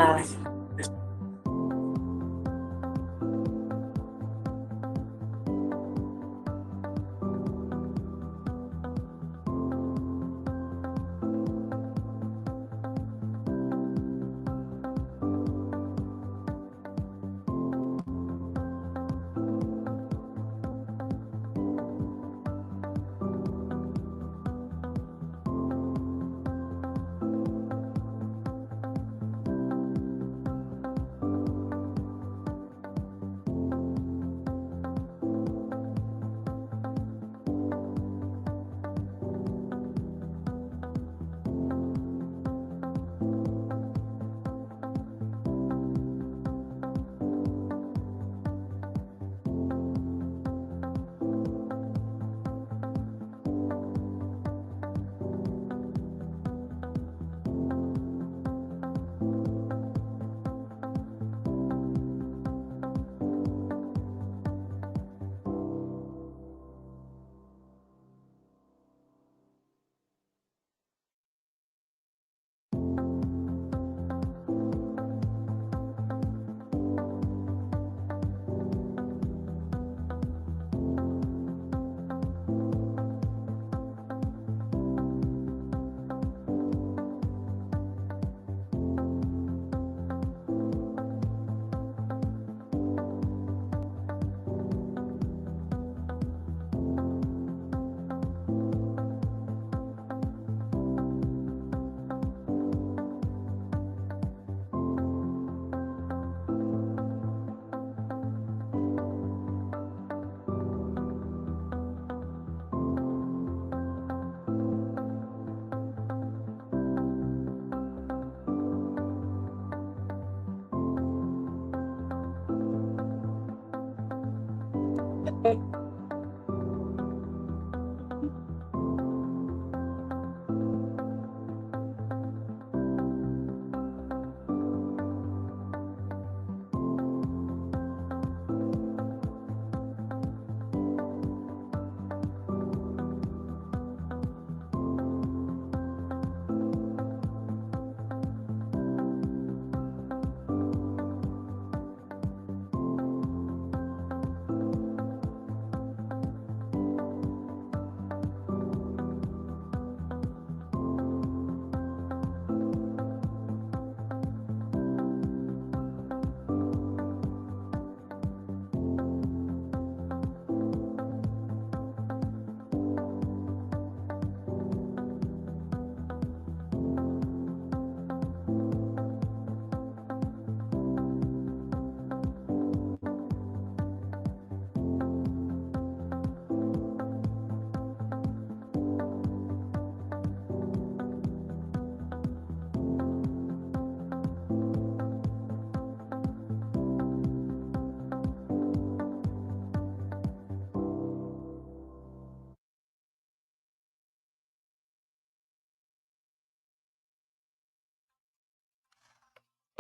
Nada.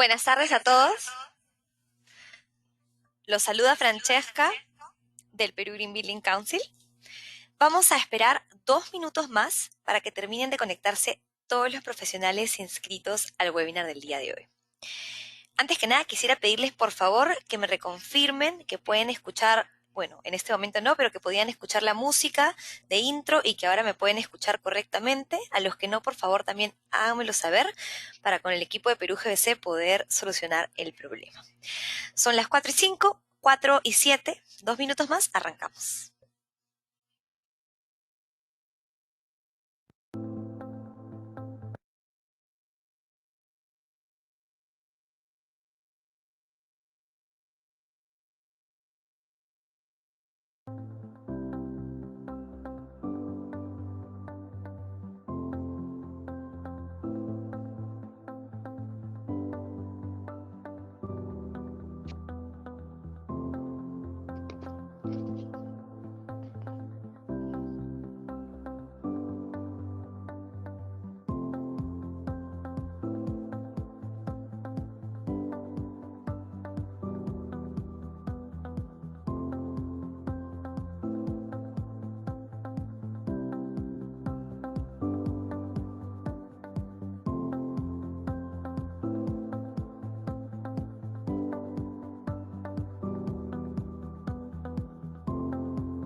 Buenas tardes a todos. Los saluda Francesca del Perú Green Building Council. Vamos a esperar 2 minutos más para que terminen de conectarse todos los profesionales inscritos al webinar del día de hoy. Antes que nada, quisiera pedirles por favor que me reconfirmen que pueden escuchar, bueno, en este momento no, pero que podían escuchar la música de intro y que ahora me pueden escuchar correctamente. A los que no, por favor, también háganmelo saber para con el equipo de Perú GBC poder solucionar el problema. Son las 4:05, 4:07, 2 minutos más, arrancamos.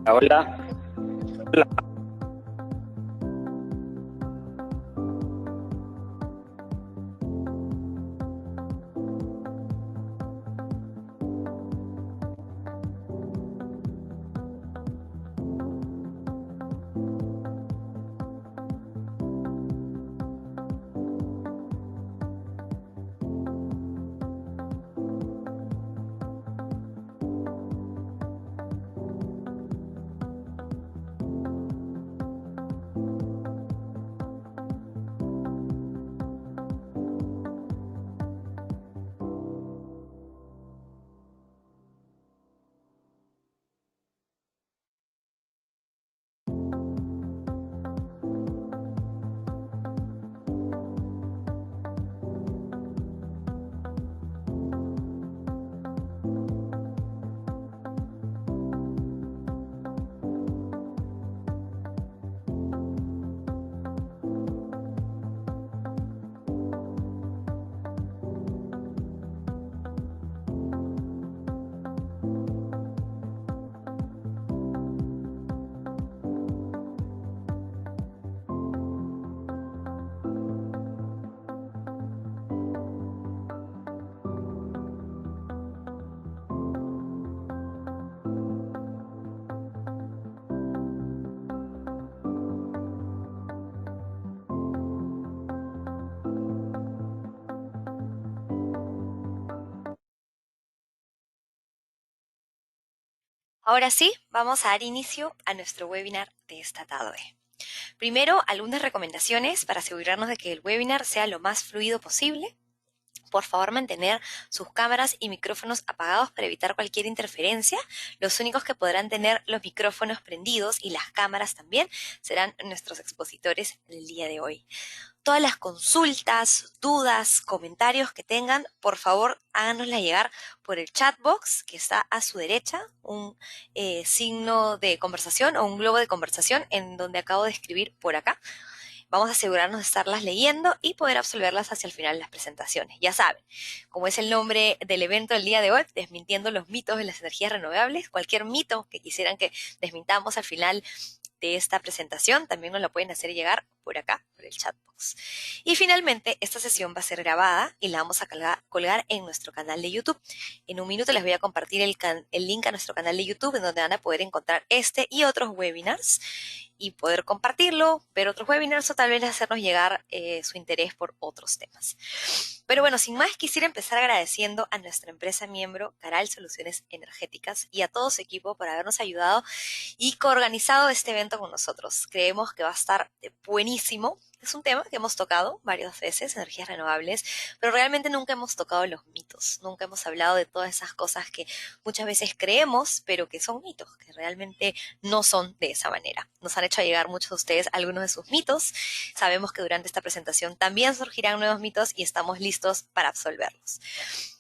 Hola. Hola. Ahora sí, vamos a dar inicio a nuestro webinar de esta tarde. Primero, algunas recomendaciones para asegurarnos de que el webinar sea lo más fluido posible. Por favor, mantener sus cámaras y micrófonos apagados para evitar cualquier interferencia. Los únicos que podrán tener los micrófonos prendidos y las cámaras también serán nuestros expositores del día de hoy. Todas las consultas, dudas, comentarios que tengan, por favor, háganoslas llegar por el chat box que está a su derecha, un signo de conversación o un globo de conversación en donde acabo de escribir por acá. Vamos a asegurarnos de estarlas leyendo y poder absolverlas hacia el final de las presentaciones. Ya saben, como es el nombre del evento del día de hoy, desmintiendo los mitos de las energías renovables, cualquier mito que quisieran que desmintamos al final de esta presentación, también nos lo pueden hacer llegar por acá, por el chat box. Y finalmente, esta sesión va a ser grabada y la vamos a colgar en nuestro canal de YouTube. En un minuto les voy a compartir el link a nuestro canal de YouTube en donde van a poder encontrar este y otros webinars y poder compartirlo, ver otros webinars o tal vez hacernos llegar su interés por otros temas. Pero bueno, sin más, quisiera empezar agradeciendo a nuestra empresa miembro, Caral Soluciones Energéticas, y a todo su equipo por habernos ayudado y coorganizado este evento con nosotros. Creemos que va a estar buenísimo. Es un tema que hemos tocado varias veces, energías renovables, pero realmente nunca hemos tocado los mitos, nunca hemos hablado de todas esas cosas que muchas veces creemos, pero que son mitos, que realmente no son de esa manera. Nos han hecho llegar muchos de ustedes algunos de sus mitos. Sabemos que durante esta presentación también surgirán nuevos mitos y estamos listos para absolverlos.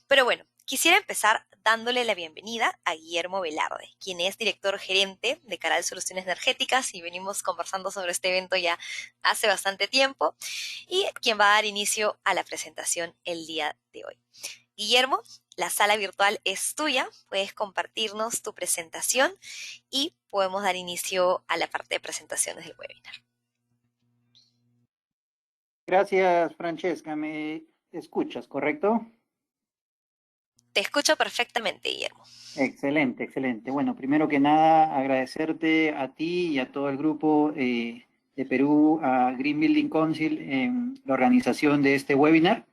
Pero bueno, quisiera empezar dándole la bienvenida a Guillermo Velarde, quien es director gerente de Caral Soluciones Energéticas y venimos conversando sobre este evento ya hace bastante tiempo y quien va a dar inicio a la presentación el día de hoy. Guillermo, la sala virtual es tuya, puedes compartirnos tu presentación y podemos dar inicio a la parte de presentaciones del webinar. Gracias, Francesca. ¿Me escuchas, correcto? Te escucho perfectamente, Guillermo. Excelente, excelente. Bueno, primero que nada, agradecerte a ti y a todo el grupo de Perú, a Green Building Council, en la organización de este webinar.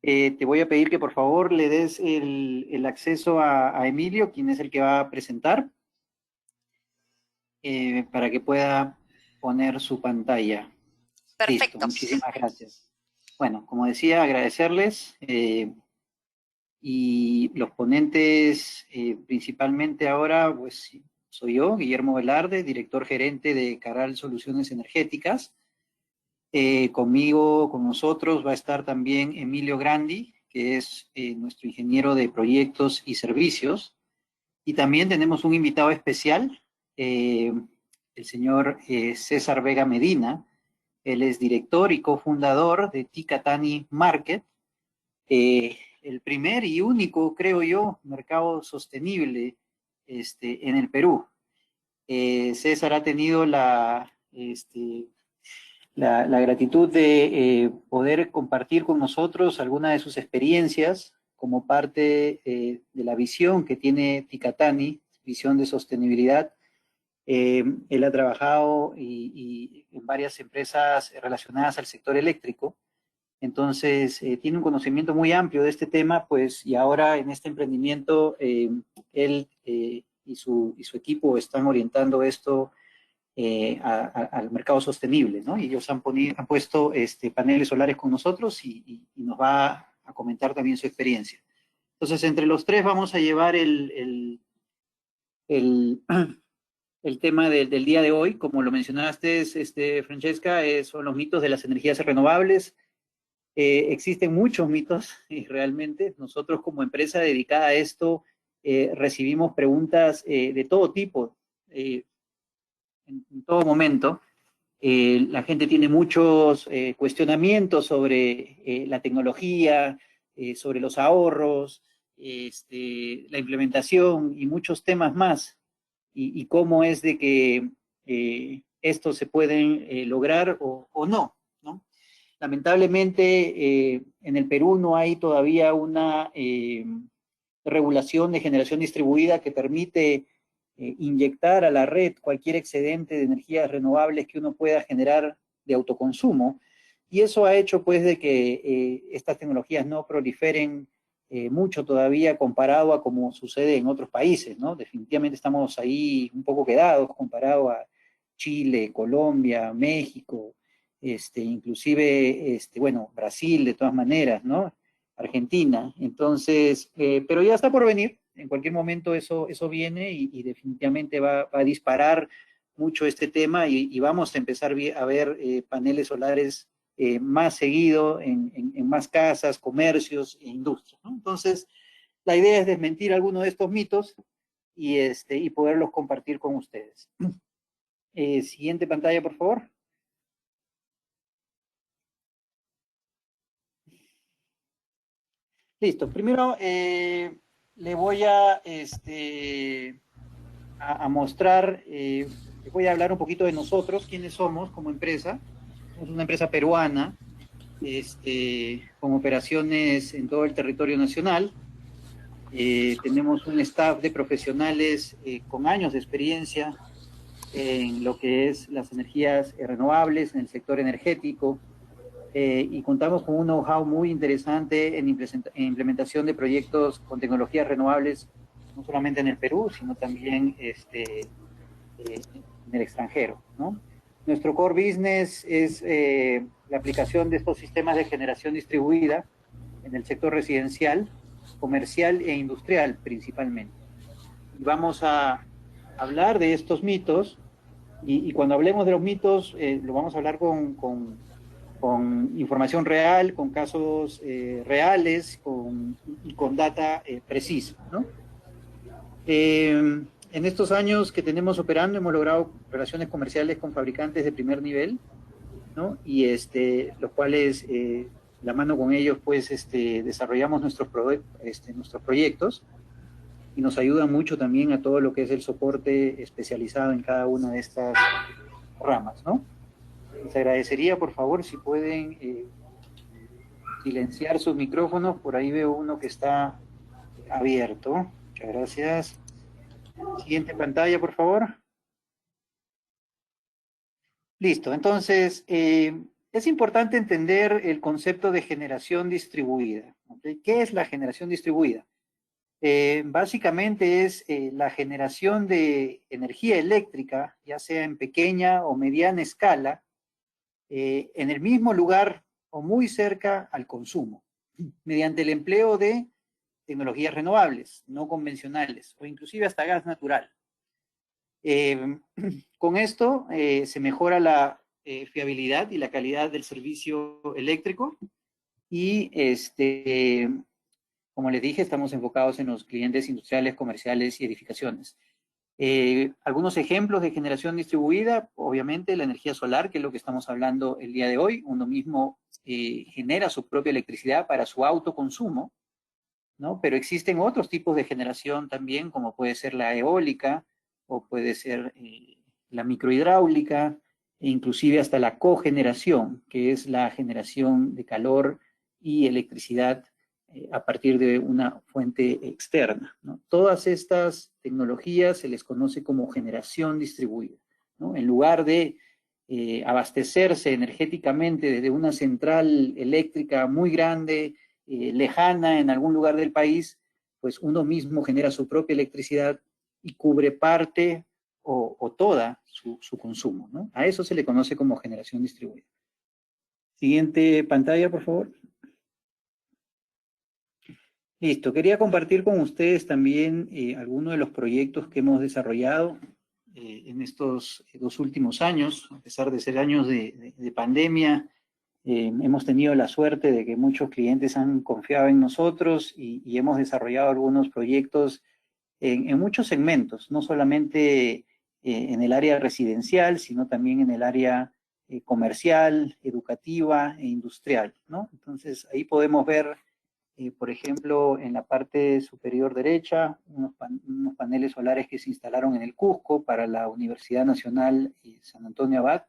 Te voy a pedir que por favor le des el acceso a Emilio, quien es el que va a presentar, para que pueda poner su pantalla. Listo, Perfecto. muchísimas gracias. Bueno, como decía, agradecerles. Y los ponentes principalmente ahora, pues soy yo, Guillermo Velarde, director gerente de Caral Soluciones Energéticas. Conmigo, con nosotros, va a estar también Emilio Grandi, que es nuestro ingeniero de proyectos y servicios. Y también tenemos un invitado especial, el señor César Vega Medina. Él es director y cofundador de Ticatani Market, el primer y único, creo yo, mercado sostenible en el Perú. César ha tenido la gratitud de poder compartir con nosotros algunas de sus experiencias como parte de la visión que tiene Ticatani, visión de sostenibilidad. Él ha trabajado en varias empresas relacionadas al sector eléctrico, entonces tiene un conocimiento muy amplio de este tema, pues, y ahora en este emprendimiento él y su equipo están orientando esto al mercado sostenible, ¿no? Y ellos han puesto paneles solares con nosotros y nos va a comentar también su experiencia. Entonces, entre los tres vamos a llevar el tema del día de hoy. Como lo mencionaste, Francesca, son los mitos de las energías renovables. Existen muchos mitos y realmente nosotros como empresa dedicada a esto recibimos preguntas de todo tipo. En todo momento. La gente tiene muchos cuestionamientos sobre la tecnología, sobre los ahorros, la implementación y muchos temas más. Y cómo es de que estos se pueden lograr o no, ¿no? Lamentablemente, en el Perú no hay todavía una regulación de generación distribuida que permite inyectar a la red cualquier excedente de energías renovables que uno pueda generar de autoconsumo. Y eso ha hecho pues de que estas tecnologías no proliferen mucho todavía comparado a como sucede en otros países, ¿no? Definitivamente estamos ahí un poco quedados comparado a Chile, Colombia, México, inclusive, bueno, Brasil de todas maneras, ¿no? Argentina. Entonces, pero ya está por venir. En cualquier momento eso viene y definitivamente va a disparar mucho este tema y vamos a empezar a ver paneles solares más seguido en más casas, comercios e industrias, ¿no? Entonces, la idea es desmentir algunos de estos mitos y poderlos compartir con ustedes. Siguiente pantalla, por favor. Listo. Primero le voy a mostrar, les voy a hablar un poquito de nosotros, quiénes somos como empresa. Somos una empresa peruana, con operaciones en todo el territorio nacional. Tenemos un staff de profesionales con años de experiencia en lo que es las energías renovables, en el sector energético, y contamos con un know-how muy interesante en implementación de proyectos con tecnologías renovables, no solamente en el Perú, sino también en el extranjero, ¿no? Nuestro core business es la aplicación de estos sistemas de generación distribuida en el sector residencial, comercial e industrial principalmente. Y vamos a hablar de estos mitos, y cuando hablemos de los mitos, lo vamos a hablar con información real, con casos reales y con data precisa, ¿no? En estos años que tenemos operando hemos logrado relaciones comerciales con fabricantes de primer nivel, ¿no? Y los cuales, la mano con ellos, pues, desarrollamos nuestros proyectos y nos ayudan mucho también a todo lo que es el soporte especializado en cada una de estas ramas, ¿no? Les agradecería, por favor, si pueden silenciar sus micrófonos. Por ahí veo uno que está abierto. Muchas gracias. Siguiente pantalla, por favor. Listo. Entonces, es importante entender el concepto de generación distribuida. ¿Okay? ¿Qué es la generación distribuida? Básicamente es la generación de energía eléctrica, ya sea en pequeña o mediana escala, en el mismo lugar o muy cerca al consumo, mediante el empleo de tecnologías renovables, no convencionales, o inclusive hasta gas natural. Con esto se mejora la fiabilidad y la calidad del servicio eléctrico y, como les dije, estamos enfocados en los clientes industriales, comerciales y edificaciones. Algunos ejemplos de generación distribuida, obviamente la energía solar, que es lo que estamos hablando el día de hoy. Uno mismo genera su propia electricidad para su autoconsumo, ¿no? Pero existen otros tipos de generación también, como puede ser la eólica, o puede ser la microhidráulica, e inclusive hasta la cogeneración, que es la generación de calor y electricidad a partir de una fuente externa, ¿no? Todas estas tecnologías se les conoce como generación distribuida, ¿no? En lugar de abastecerse energéticamente desde una central eléctrica muy grande, lejana en algún lugar del país, pues uno mismo genera su propia electricidad y cubre parte o toda su consumo, ¿no? A eso se le conoce como generación distribuida. Siguiente pantalla, por favor. Listo, quería compartir con ustedes también algunos de los proyectos que hemos desarrollado en estos 2 últimos años, a pesar de ser años de pandemia. Hemos tenido la suerte de que muchos clientes han confiado en nosotros y hemos desarrollado algunos proyectos en muchos segmentos, no solamente en el área residencial, sino también en el área comercial, educativa e industrial, ¿no? Entonces, ahí podemos ver, por ejemplo, en la parte superior derecha, unos paneles solares que se instalaron en el Cusco para la Universidad Nacional San Antonio Abad.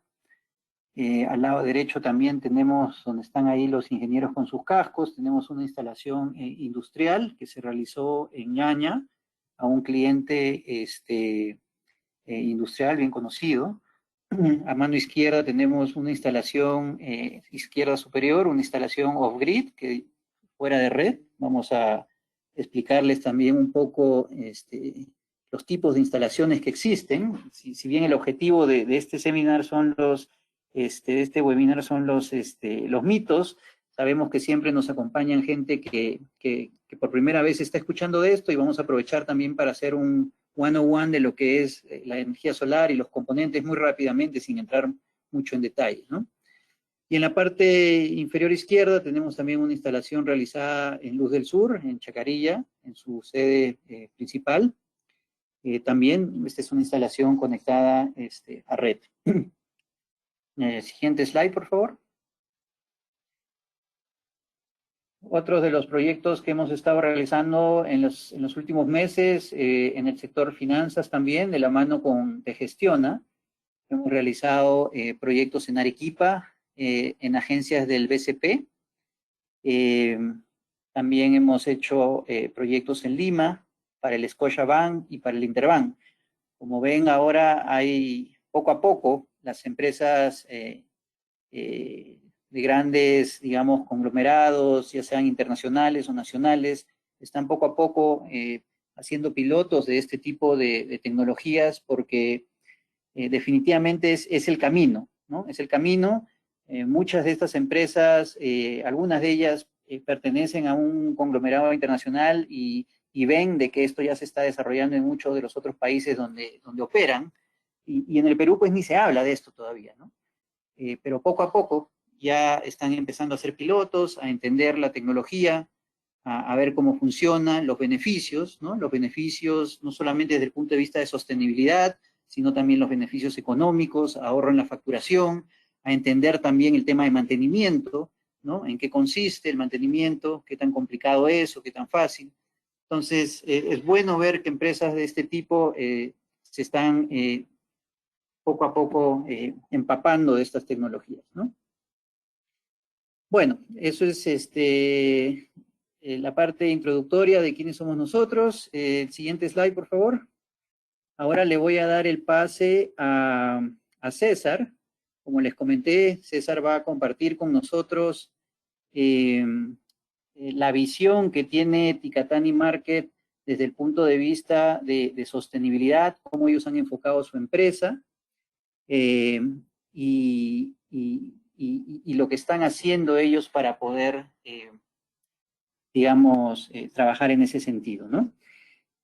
Al lado derecho también tenemos, donde están ahí los ingenieros con sus cascos, tenemos una instalación industrial que se realizó en Ñaña a un cliente industrial bien conocido. A mano izquierda tenemos una instalación izquierda superior, una instalación off-grid, que fuera de red. Vamos a explicarles también un poco los tipos de instalaciones que existen. Si bien el objetivo de este seminar son este webinar son los mitos, sabemos que siempre nos acompañan gente que por primera vez está escuchando de esto, y vamos a aprovechar también para hacer un 101 de lo que es la energía solar y los componentes muy rápidamente, sin entrar mucho en detalle, ¿no? Y en la parte inferior izquierda tenemos también una instalación realizada en Luz del Sur, en Chacarilla, en su sede principal. También esta es una instalación conectada a red. Siguiente slide, por favor. Otros de los proyectos que hemos estado realizando en los últimos meses, en el sector finanzas también, de la mano con Tegestiona. Hemos realizado proyectos en Arequipa, en agencias del BCP. También hemos hecho proyectos en Lima, para el Scotiabank y para el Interbank. Como ven, ahora hay poco a poco las empresas de grandes, digamos, conglomerados, ya sean internacionales o nacionales, están poco a poco haciendo pilotos de este tipo de tecnologías, porque definitivamente es el camino, ¿no? Es el camino. Muchas de estas empresas, algunas de ellas pertenecen a un conglomerado internacional y ven de que esto ya se está desarrollando en muchos de los otros países donde operan, y en el Perú pues ni se habla de esto todavía, ¿no? Pero poco a poco ya están empezando a hacer pilotos, a entender la tecnología, a ver cómo funciona, los beneficios, ¿no? Los beneficios no solamente desde el punto de vista de sostenibilidad, sino también los beneficios económicos, ahorro en la facturación, a entender también el tema de mantenimiento, ¿no? En qué consiste el mantenimiento, qué tan complicado es o qué tan fácil. Entonces, es bueno ver que empresas de este tipo se están poco a poco empapando de estas tecnologías, ¿no? Bueno, eso es la parte introductoria de quiénes somos nosotros. El siguiente slide, por favor. Ahora le voy a dar el pase a César. Como les comenté, César va a compartir con nosotros la visión que tiene Ticatani Market desde el punto de vista de sostenibilidad, cómo ellos han enfocado su empresa, y lo que están haciendo ellos para poder, digamos, trabajar en ese sentido, ¿no?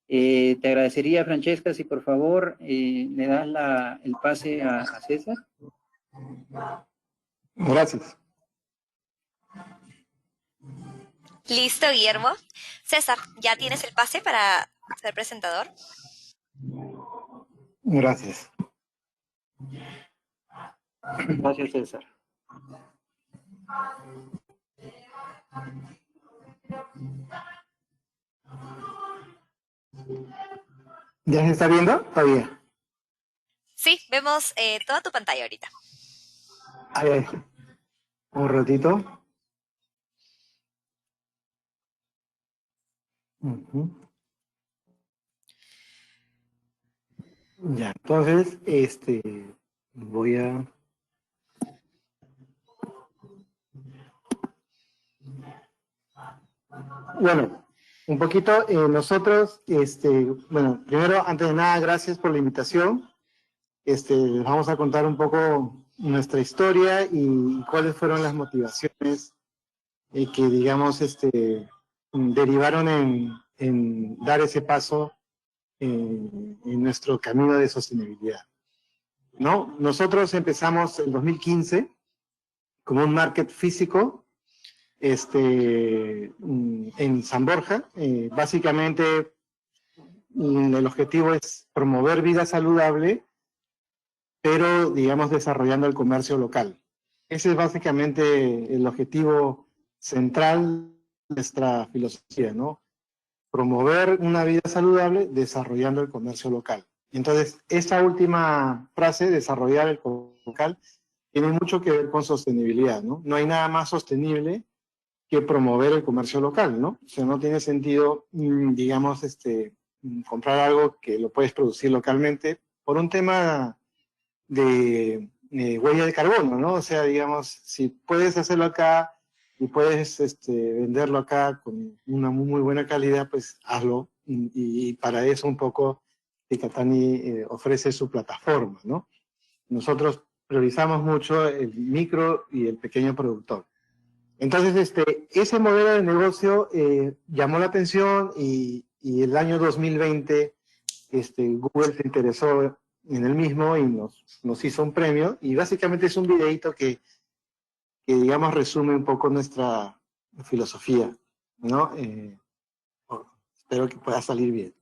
Te agradecería, Francesca, si por favor le das el pase a César. Gracias. Listo, Guillermo. César, ¿ya tienes el pase para ser presentador? Gracias. Gracias, César. ¿Ya se está viendo? Todavía. Sí, vemos toda tu pantalla ahorita. A ver, un ratito. Ya, entonces, voy a... Bueno, un poquito, nosotros, bueno, primero, antes de nada, gracias por la invitación. Les vamos a contar un poco nuestra historia y cuáles fueron las motivaciones que, digamos, derivaron en dar ese paso en nuestro camino de sostenibilidad, ¿no? Nosotros empezamos en 2015 como un market físico en San Borja. Básicamente, el objetivo es promover vida saludable, pero, digamos, desarrollando el comercio local. Ese es básicamente el objetivo central de nuestra filosofía, ¿no? Promover una vida saludable desarrollando el comercio local. Entonces, esta última frase, desarrollar el comercio local, tiene mucho que ver con sostenibilidad, ¿no? No hay nada más sostenible que promover el comercio local, ¿no? O sea, no tiene sentido, digamos, comprar algo que lo puedes producir localmente por un tema de huella de carbono, ¿no? O sea, digamos, si puedes hacerlo acá y puedes venderlo acá con una muy buena calidad, pues hazlo. Y para eso un poco Ticatani ofrece su plataforma, ¿no? Nosotros priorizamos mucho el micro y el pequeño productor. Entonces, ese modelo de negocio llamó la atención y el año 2020 Google se interesó en el mismo y nos hizo un premio, y básicamente es un videito que digamos resume un poco nuestra filosofía, ¿no? Espero que pueda salir bien.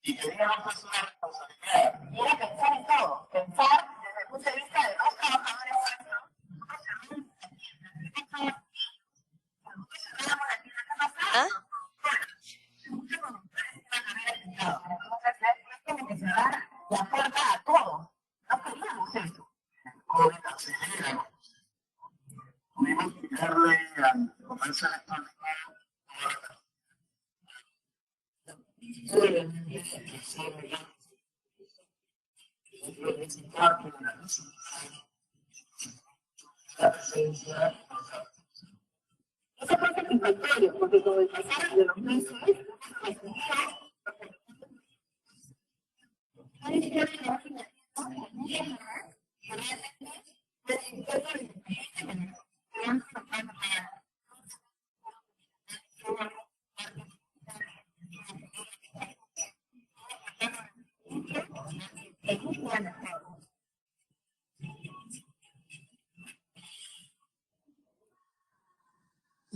Y teníamos pues una responsabilidad. Y era pensar en todo, pensar desde el punto de vista de los trabajadores. ¿Ah? Tiene que cerrar la puerta a todo. No queríamos eso. COVID acelera. Tuvimos que darle al comercio electrónico. Esa parte es impactante, porque con el pasar de los meses, listo,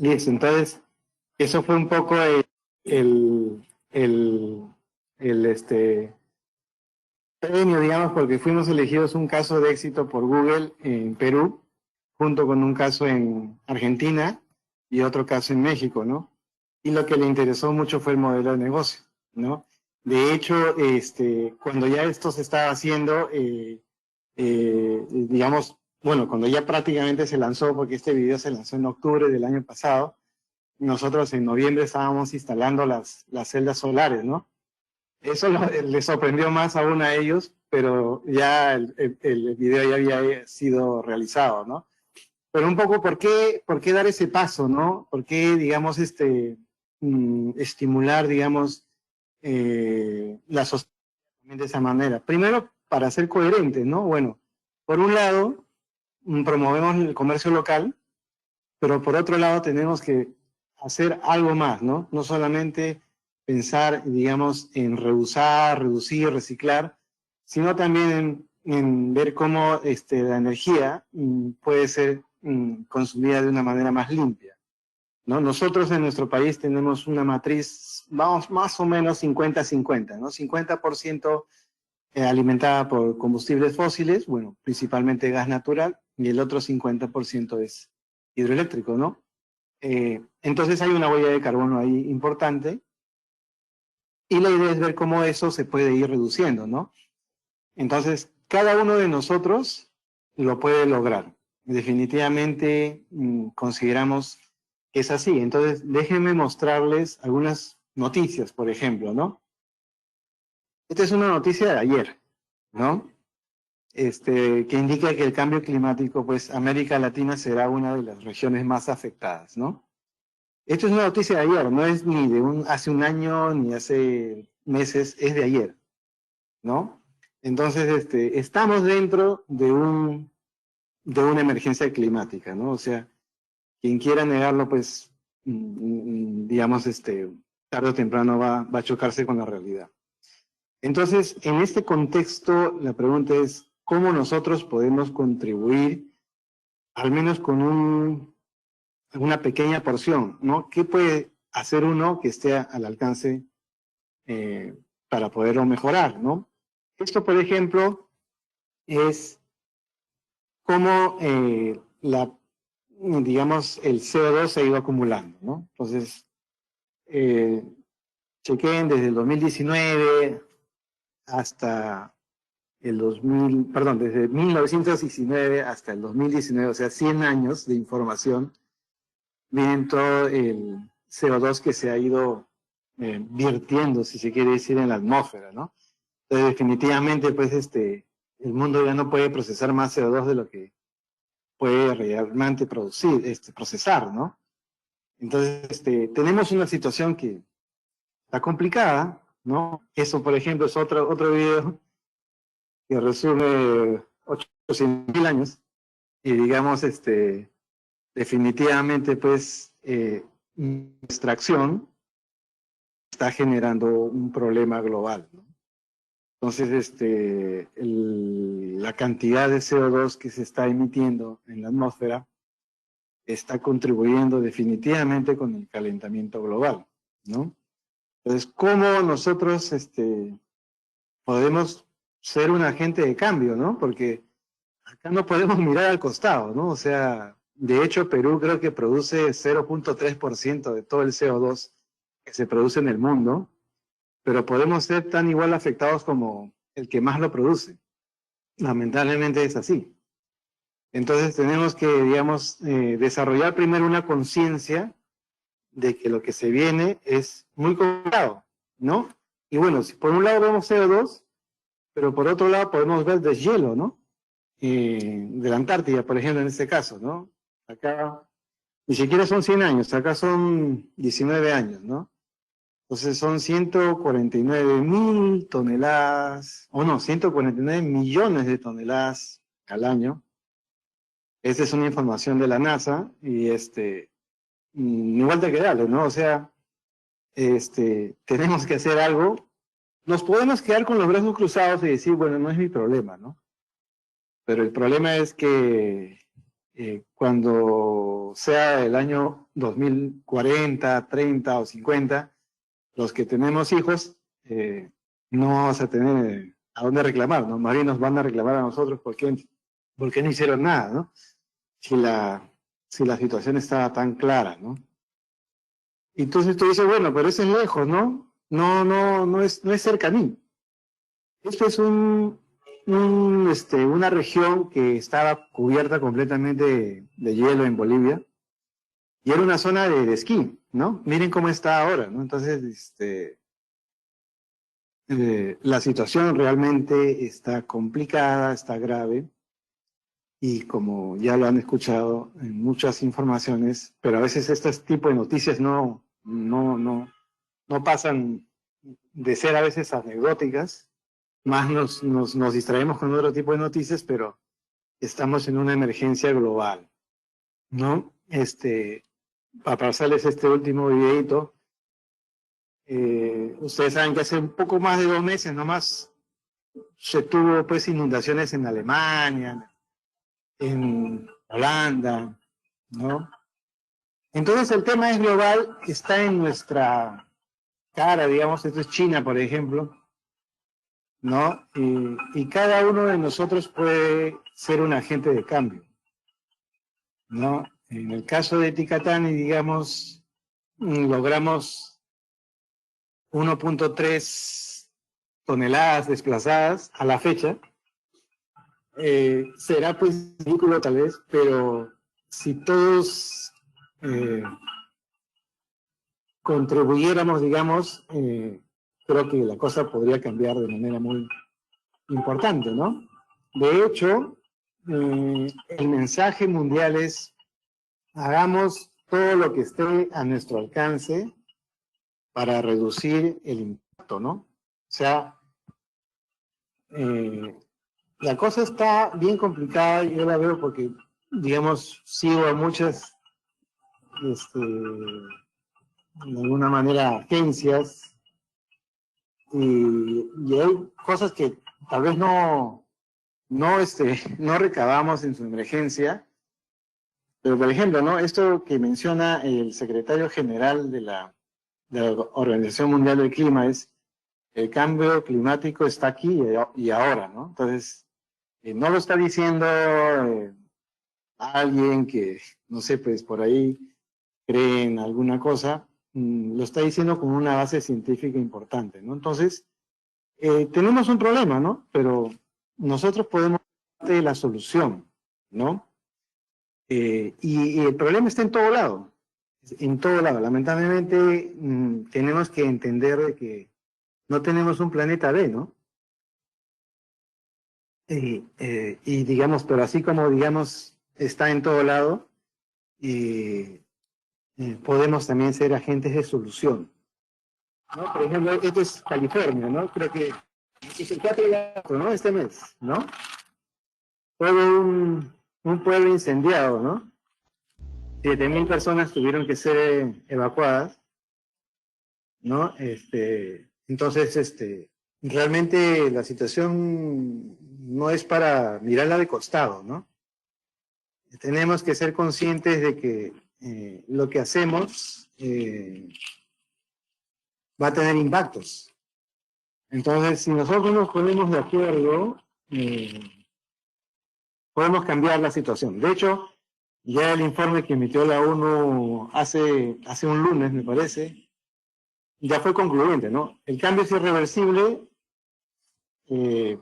entonces, eso fue un poco premio, digamos, porque fuimos elegidos un caso de éxito por Google en Perú, junto con un caso en Argentina y otro caso en México, ¿no? Y lo que le interesó mucho fue el modelo de negocio, ¿no? De hecho, cuando ya esto se estaba haciendo, digamos, bueno, cuando ya prácticamente se lanzó, porque este video se lanzó en octubre del año pasado, nosotros en noviembre estábamos instalando las celdas solares, ¿no? Eso les sorprendió más aún a ellos, pero ya el video ya había sido realizado, ¿no? Pero un poco, ¿por qué dar ese paso, no? ¿Por qué, digamos, estimular, digamos, la sociedad de esa manera? Primero, para ser coherentes, ¿no? Bueno, por un lado, promovemos el comercio local, pero por otro lado tenemos que hacer algo más, ¿no? No solamente pensar, digamos, en reusar, reducir, reciclar, sino también en ver cómo la energía puede ser consumida de una manera más limpia, ¿no? Nosotros en nuestro país tenemos una matriz, vamos, más o menos 50-50, ¿no? 50% alimentada por combustibles fósiles, bueno, principalmente gas natural, y el otro 50% es hidroeléctrico, ¿no? Entonces hay una huella de carbono ahí importante, y la idea es ver cómo eso se puede ir reduciendo, ¿no? Entonces, cada uno de nosotros lo puede lograr. Definitivamente consideramos que es así. Entonces, déjenme mostrarles algunas noticias, por ejemplo, ¿no? Esta es una noticia de ayer, ¿no? Que indica que el cambio climático, pues América Latina será una de las regiones más afectadas, ¿no? Esto es una noticia de ayer, no es ni de hace un año ni hace meses, es de ayer, ¿no? Entonces, estamos dentro de una emergencia climática, ¿no? O sea, quien quiera negarlo, pues, digamos, tarde o temprano va a chocarse con la realidad. Entonces, en este contexto, la pregunta es, ¿cómo nosotros podemos contribuir, al menos con una pequeña porción, ¿no? ¿Qué puede hacer uno que esté al alcance para poderlo mejorar, ¿no? Esto, por ejemplo, es cómo digamos, el CO2 se ha ido acumulando, ¿no? Entonces, chequen desde el 2019 hasta desde 1919 hasta el 2019, o sea, 100 años de información, miren todo el CO2 que se ha ido virtiendo, si se quiere decir, en la atmósfera, ¿no? Entonces, definitivamente, pues, el mundo ya no puede procesar más CO2 de lo que puede realmente procesar, ¿no? Entonces, tenemos una situación que está complicada, ¿no? Eso, por ejemplo, es otro video que resume 800.000 años, y digamos, definitivamente, pues, nuestra acción está generando un problema global, ¿no? Entonces, la cantidad de CO2 que se está emitiendo en la atmósfera está contribuyendo definitivamente con el calentamiento global, ¿no? Entonces, ¿cómo nosotros podemos ser un agente de cambio, ¿no? Porque acá no podemos mirar al costado, ¿no? O sea, de hecho, Perú creo que produce 0.3% de todo el CO2 que se produce en el mundo, pero podemos ser tan igual afectados como el que más lo produce. Lamentablemente es así. Entonces tenemos que, digamos, desarrollar primero una conciencia de que lo que se viene es muy complicado, ¿no? Y bueno, si por un lado vemos CO2, pero por otro lado podemos ver deshielo, ¿no? De la Antártida, por ejemplo, en este caso, ¿no? Acá ni siquiera son 100 años, acá son 19 años, ¿no? Entonces son 149.000 toneladas, o no, 149 millones de toneladas al año. Esta es una información de la NASA y igual de que darle, ¿no? O sea, tenemos que hacer algo. Nos podemos quedar con los brazos cruzados y decir, bueno, no es mi problema, ¿no? Pero el problema es que cuando sea el año 2040, 30 o 50, los que tenemos hijos no vamos a tener a dónde reclamar, ¿no? Más bien nos van a reclamar a nosotros porque no hicieron nada, ¿no? Si la situación estaba tan clara, ¿no? Entonces tú dices, bueno, pero eso es lejos, ¿no? No es cercaní. Esto es una región que estaba cubierta completamente de hielo en Bolivia y era una zona de esquí, ¿no? Miren cómo está ahora, ¿no? Entonces, la situación realmente está complicada, está grave y como ya lo han escuchado en muchas informaciones, pero a veces este tipo de noticias no pasan de ser a veces anecdóticas, más nos distraemos con otro tipo de noticias, pero estamos en una emergencia global, ¿no? Para pasarles este último videito, ustedes saben que hace un poco más de 2 meses nomás se tuvo pues inundaciones en Alemania, en Holanda, ¿no? Entonces el tema es global, está en nuestra cara, digamos, esto es China, por ejemplo, ¿no? Y cada uno de nosotros puede ser un agente de cambio, ¿no? En el caso de Ticatani, digamos, logramos 1.3 toneladas desplazadas a la fecha. Será pues ridículo tal vez, pero si todos contribuyéramos, digamos, creo que la cosa podría cambiar de manera muy importante, ¿no? De hecho, el mensaje mundial es: hagamos todo lo que esté a nuestro alcance para reducir el impacto, ¿no? O sea, la cosa está bien complicada, yo la veo porque, digamos, sigo a muchas, de alguna manera, agencias, y hay cosas que tal vez no recabamos en su emergencia, pero por ejemplo, ¿no? Esto que menciona el secretario general de la Organización Mundial del Clima es: el cambio climático está aquí y ahora, ¿no? Entonces, no lo está diciendo alguien que, no sé, pues por ahí cree en alguna cosa, lo está diciendo con una base científica importante, ¿no? Entonces, tenemos un problema, ¿no? Pero nosotros podemos ser parte de la solución, ¿no? Y el problema está en todo lado, Lamentablemente, tenemos que entender de que no tenemos un planeta B, ¿no? Y digamos, pero así como, digamos, está en todo lado, podemos también ser agentes de solución, ¿no? Por ejemplo, esto es California, ¿no? Creo que es el 4 de agosto, ¿no? Este mes, ¿no? Fue un pueblo incendiado, ¿no? 7.000 personas tuvieron que ser evacuadas, ¿no? Entonces, realmente la situación no es para mirarla de costado, ¿no? Tenemos que ser conscientes de que lo que hacemos va a tener impactos. Entonces, si nosotros nos ponemos de acuerdo, podemos cambiar la situación. De hecho, ya el informe que emitió la ONU hace un lunes, me parece, ya fue concluyente, ¿no? El cambio es irreversible y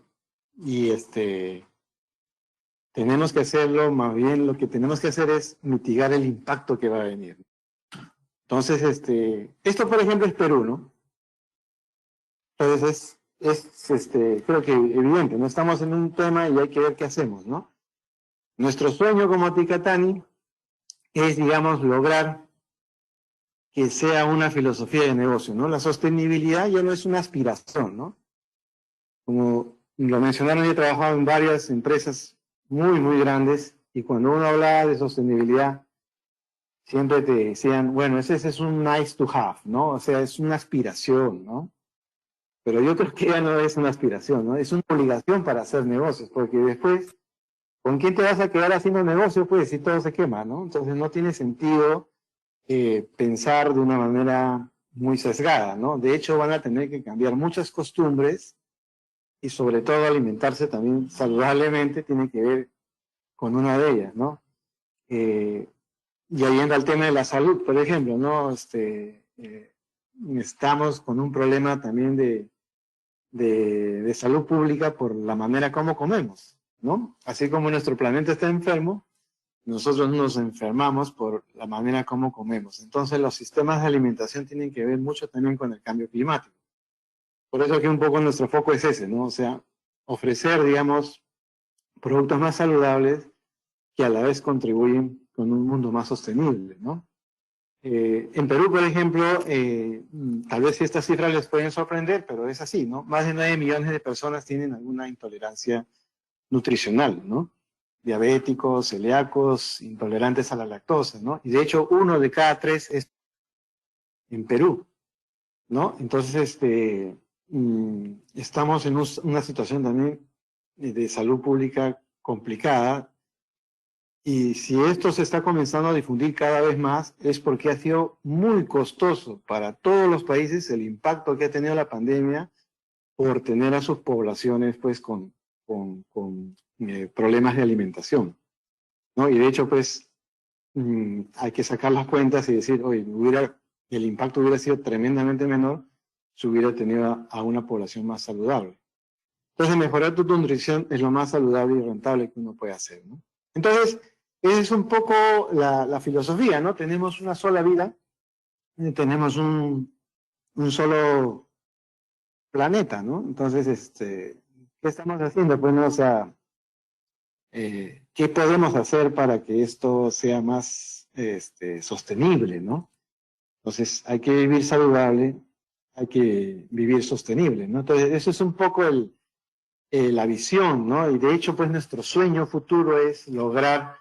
tenemos que hacerlo, más bien lo que tenemos que hacer es mitigar el impacto que va a venir. Entonces, esto por ejemplo es Perú, ¿no? Entonces creo que evidente, no estamos en un tema y hay que ver qué hacemos, ¿no? Nuestro sueño como Ticatani es, digamos, lograr que sea una filosofía de negocio, ¿no? La sostenibilidad ya no es una aspiración, ¿no? Como lo mencionaron, yo he trabajado en varias empresas muy, muy grandes y cuando uno hablaba de sostenibilidad, siempre te decían, bueno, ese es un nice to have, ¿no? O sea, es una aspiración, ¿no? Pero yo creo que ya no es una aspiración, ¿no? Es una obligación para hacer negocios, porque después, ¿con quién te vas a quedar haciendo negocio? Pues si todo se quema, ¿no? Entonces no tiene sentido pensar de una manera muy sesgada, ¿no? De hecho, van a tener que cambiar muchas costumbres y sobre todo alimentarse también saludablemente tiene que ver con una de ellas, ¿no? Y ahí entra el tema de la salud, por ejemplo, ¿no? Estamos con un problema también de salud pública por la manera como comemos, ¿no? Así como nuestro planeta está enfermo, nosotros nos enfermamos por la manera como comemos. Entonces los sistemas de alimentación tienen que ver mucho también con el cambio climático. Por eso que un poco nuestro foco es ese, ¿no? O sea, ofrecer, digamos, productos más saludables que a la vez contribuyen con un mundo más sostenible, ¿no? En Perú, por ejemplo, tal vez estas cifras les pueden sorprender, pero es así, ¿no? Más de 9 millones de personas tienen alguna intolerancia nutricional, ¿no? Diabéticos, celíacos, intolerantes a la lactosa, ¿no? Y de hecho, 1 de cada 3 es en Perú, ¿no? Entonces, estamos en una situación también de salud pública complicada. Y si esto se está comenzando a difundir cada vez más, es porque ha sido muy costoso para todos los países el impacto que ha tenido la pandemia por tener a sus poblaciones pues con problemas de alimentación, ¿no? Y de hecho pues hay que sacar las cuentas y decir, oye, el impacto hubiera sido tremendamente menor si hubiera tenido a una población más saludable. Entonces mejorar tu nutrición es lo más saludable y rentable que uno puede hacer, ¿no? Entonces, esa es un poco la filosofía, ¿no? Tenemos una sola vida, tenemos un solo planeta, ¿no? Entonces, ¿qué estamos haciendo? Pues, ¿no? O sea, ¿qué podemos hacer para que esto sea más sostenible, ¿no? Entonces, hay que vivir saludable, hay que vivir sostenible, ¿no? Entonces, eso es un poco la visión, ¿no? Y de hecho, pues, nuestro sueño futuro es lograr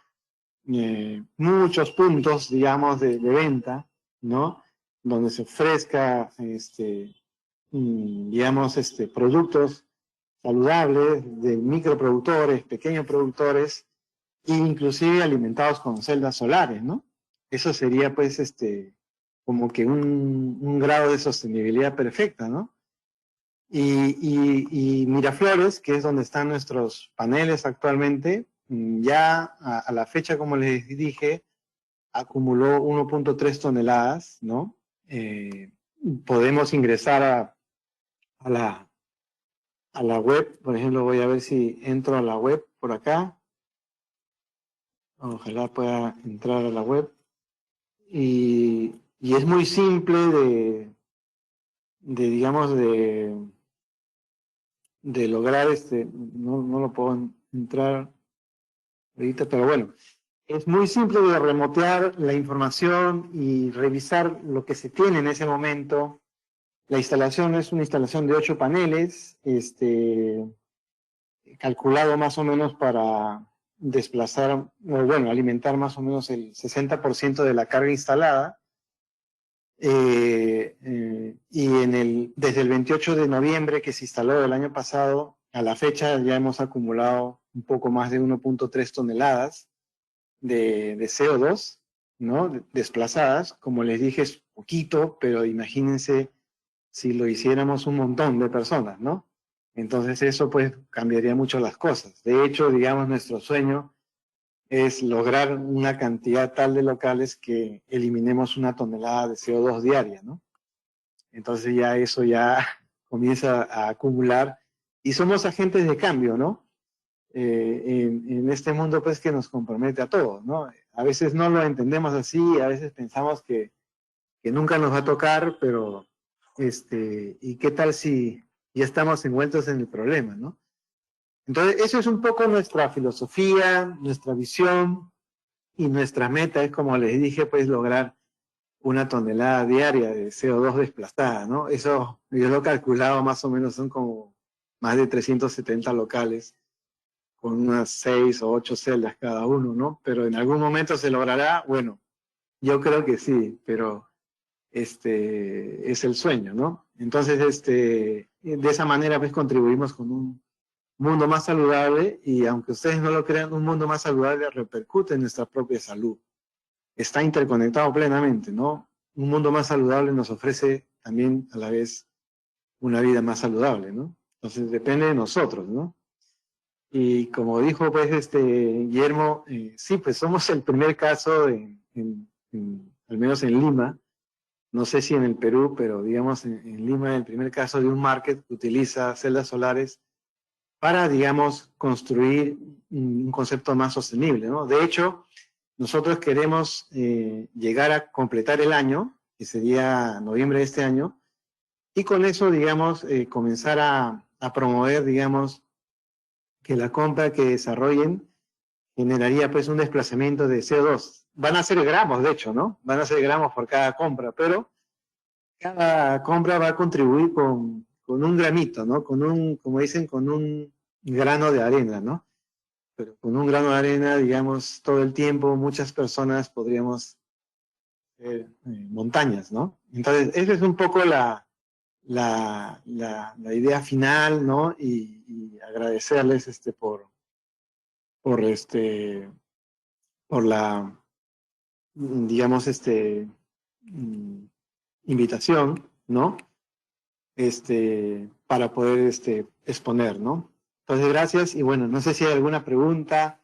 muchos puntos, digamos, de venta, ¿no? Donde se ofrezca, digamos, productos saludables de microproductores, pequeños productores, e inclusive alimentados con celdas solares, ¿no? Eso sería, pues, como que un grado de sostenibilidad perfecta, ¿no? Y Miraflores, que es donde están nuestros paneles actualmente, ya a la fecha, como les dije, acumuló 1.3 toneladas, ¿no? Podemos ingresar a la web, por ejemplo, voy a ver si entro a la web por acá. Ojalá pueda entrar a la web. Y es muy simple digamos, de lograr no lo puedo entrar ahorita, pero bueno, es muy simple de remotear la información y revisar lo que se tiene en ese momento. La instalación es una instalación de 8 paneles, calculado más o menos para desplazar, o bueno, alimentar más o menos el 60% de la carga instalada. Y desde el 28 de noviembre que se instaló el año pasado, a la fecha ya hemos acumulado un poco más de 1.3 toneladas de CO2, ¿no? Desplazadas. Como les dije, es poquito, pero imagínense si lo hiciéramos un montón de personas, ¿no? Entonces eso pues cambiaría mucho las cosas. De hecho, digamos, nuestro sueño es lograr una cantidad tal de locales que eliminemos 1 tonelada de CO2 diaria, ¿no? Entonces ya eso ya comienza a acumular y somos agentes de cambio, ¿no? En este mundo pues que nos compromete a todos, ¿no? A veces no lo entendemos así, a veces pensamos que nunca nos va a tocar, pero ¿y qué tal si ya estamos envueltos en el problema, ¿no? Entonces, eso es un poco nuestra filosofía, nuestra visión y nuestra meta es, como les dije, pues lograr 1 tonelada diaria de CO2 desplazada, ¿no? Eso yo lo he calculado más o menos, son como más de 370 locales con unas 6 o 8 celdas cada uno, ¿no? Pero en algún momento se logrará, bueno, yo creo que sí, pero es el sueño, ¿no? Entonces, de esa manera pues contribuimos con un mundo más saludable y aunque ustedes no lo crean, un mundo más saludable repercute en nuestra propia salud. Está interconectado plenamente, ¿no? Un mundo más saludable nos ofrece también a la vez una vida más saludable, ¿no? Entonces depende de nosotros, ¿no? Y como dijo pues Guillermo, sí, pues somos el primer caso al menos en Lima, no sé si en el Perú, pero digamos en Lima el primer caso de un market que utiliza celdas solares para, digamos, construir un concepto más sostenible, ¿no? De hecho, nosotros queremos llegar a completar el año, que sería noviembre de este año, y con eso, digamos, comenzar a promover, digamos, que la compra que desarrollen generaría pues un desplazamiento de CO2. Van a ser gramos, de hecho, ¿no? Van a ser gramos por cada compra, pero cada compra va a contribuir con un granito, ¿no? Con un, como dicen, con un grano de arena, ¿no? Pero con un grano de arena, digamos, todo el tiempo, muchas personas podríamos ser montañas, ¿no? Entonces, esa es un poco la idea final, ¿no? Y agradecerles por por la, digamos, invitación, ¿no? Para poder exponer, ¿no? Entonces, gracias y bueno, no sé si hay alguna pregunta,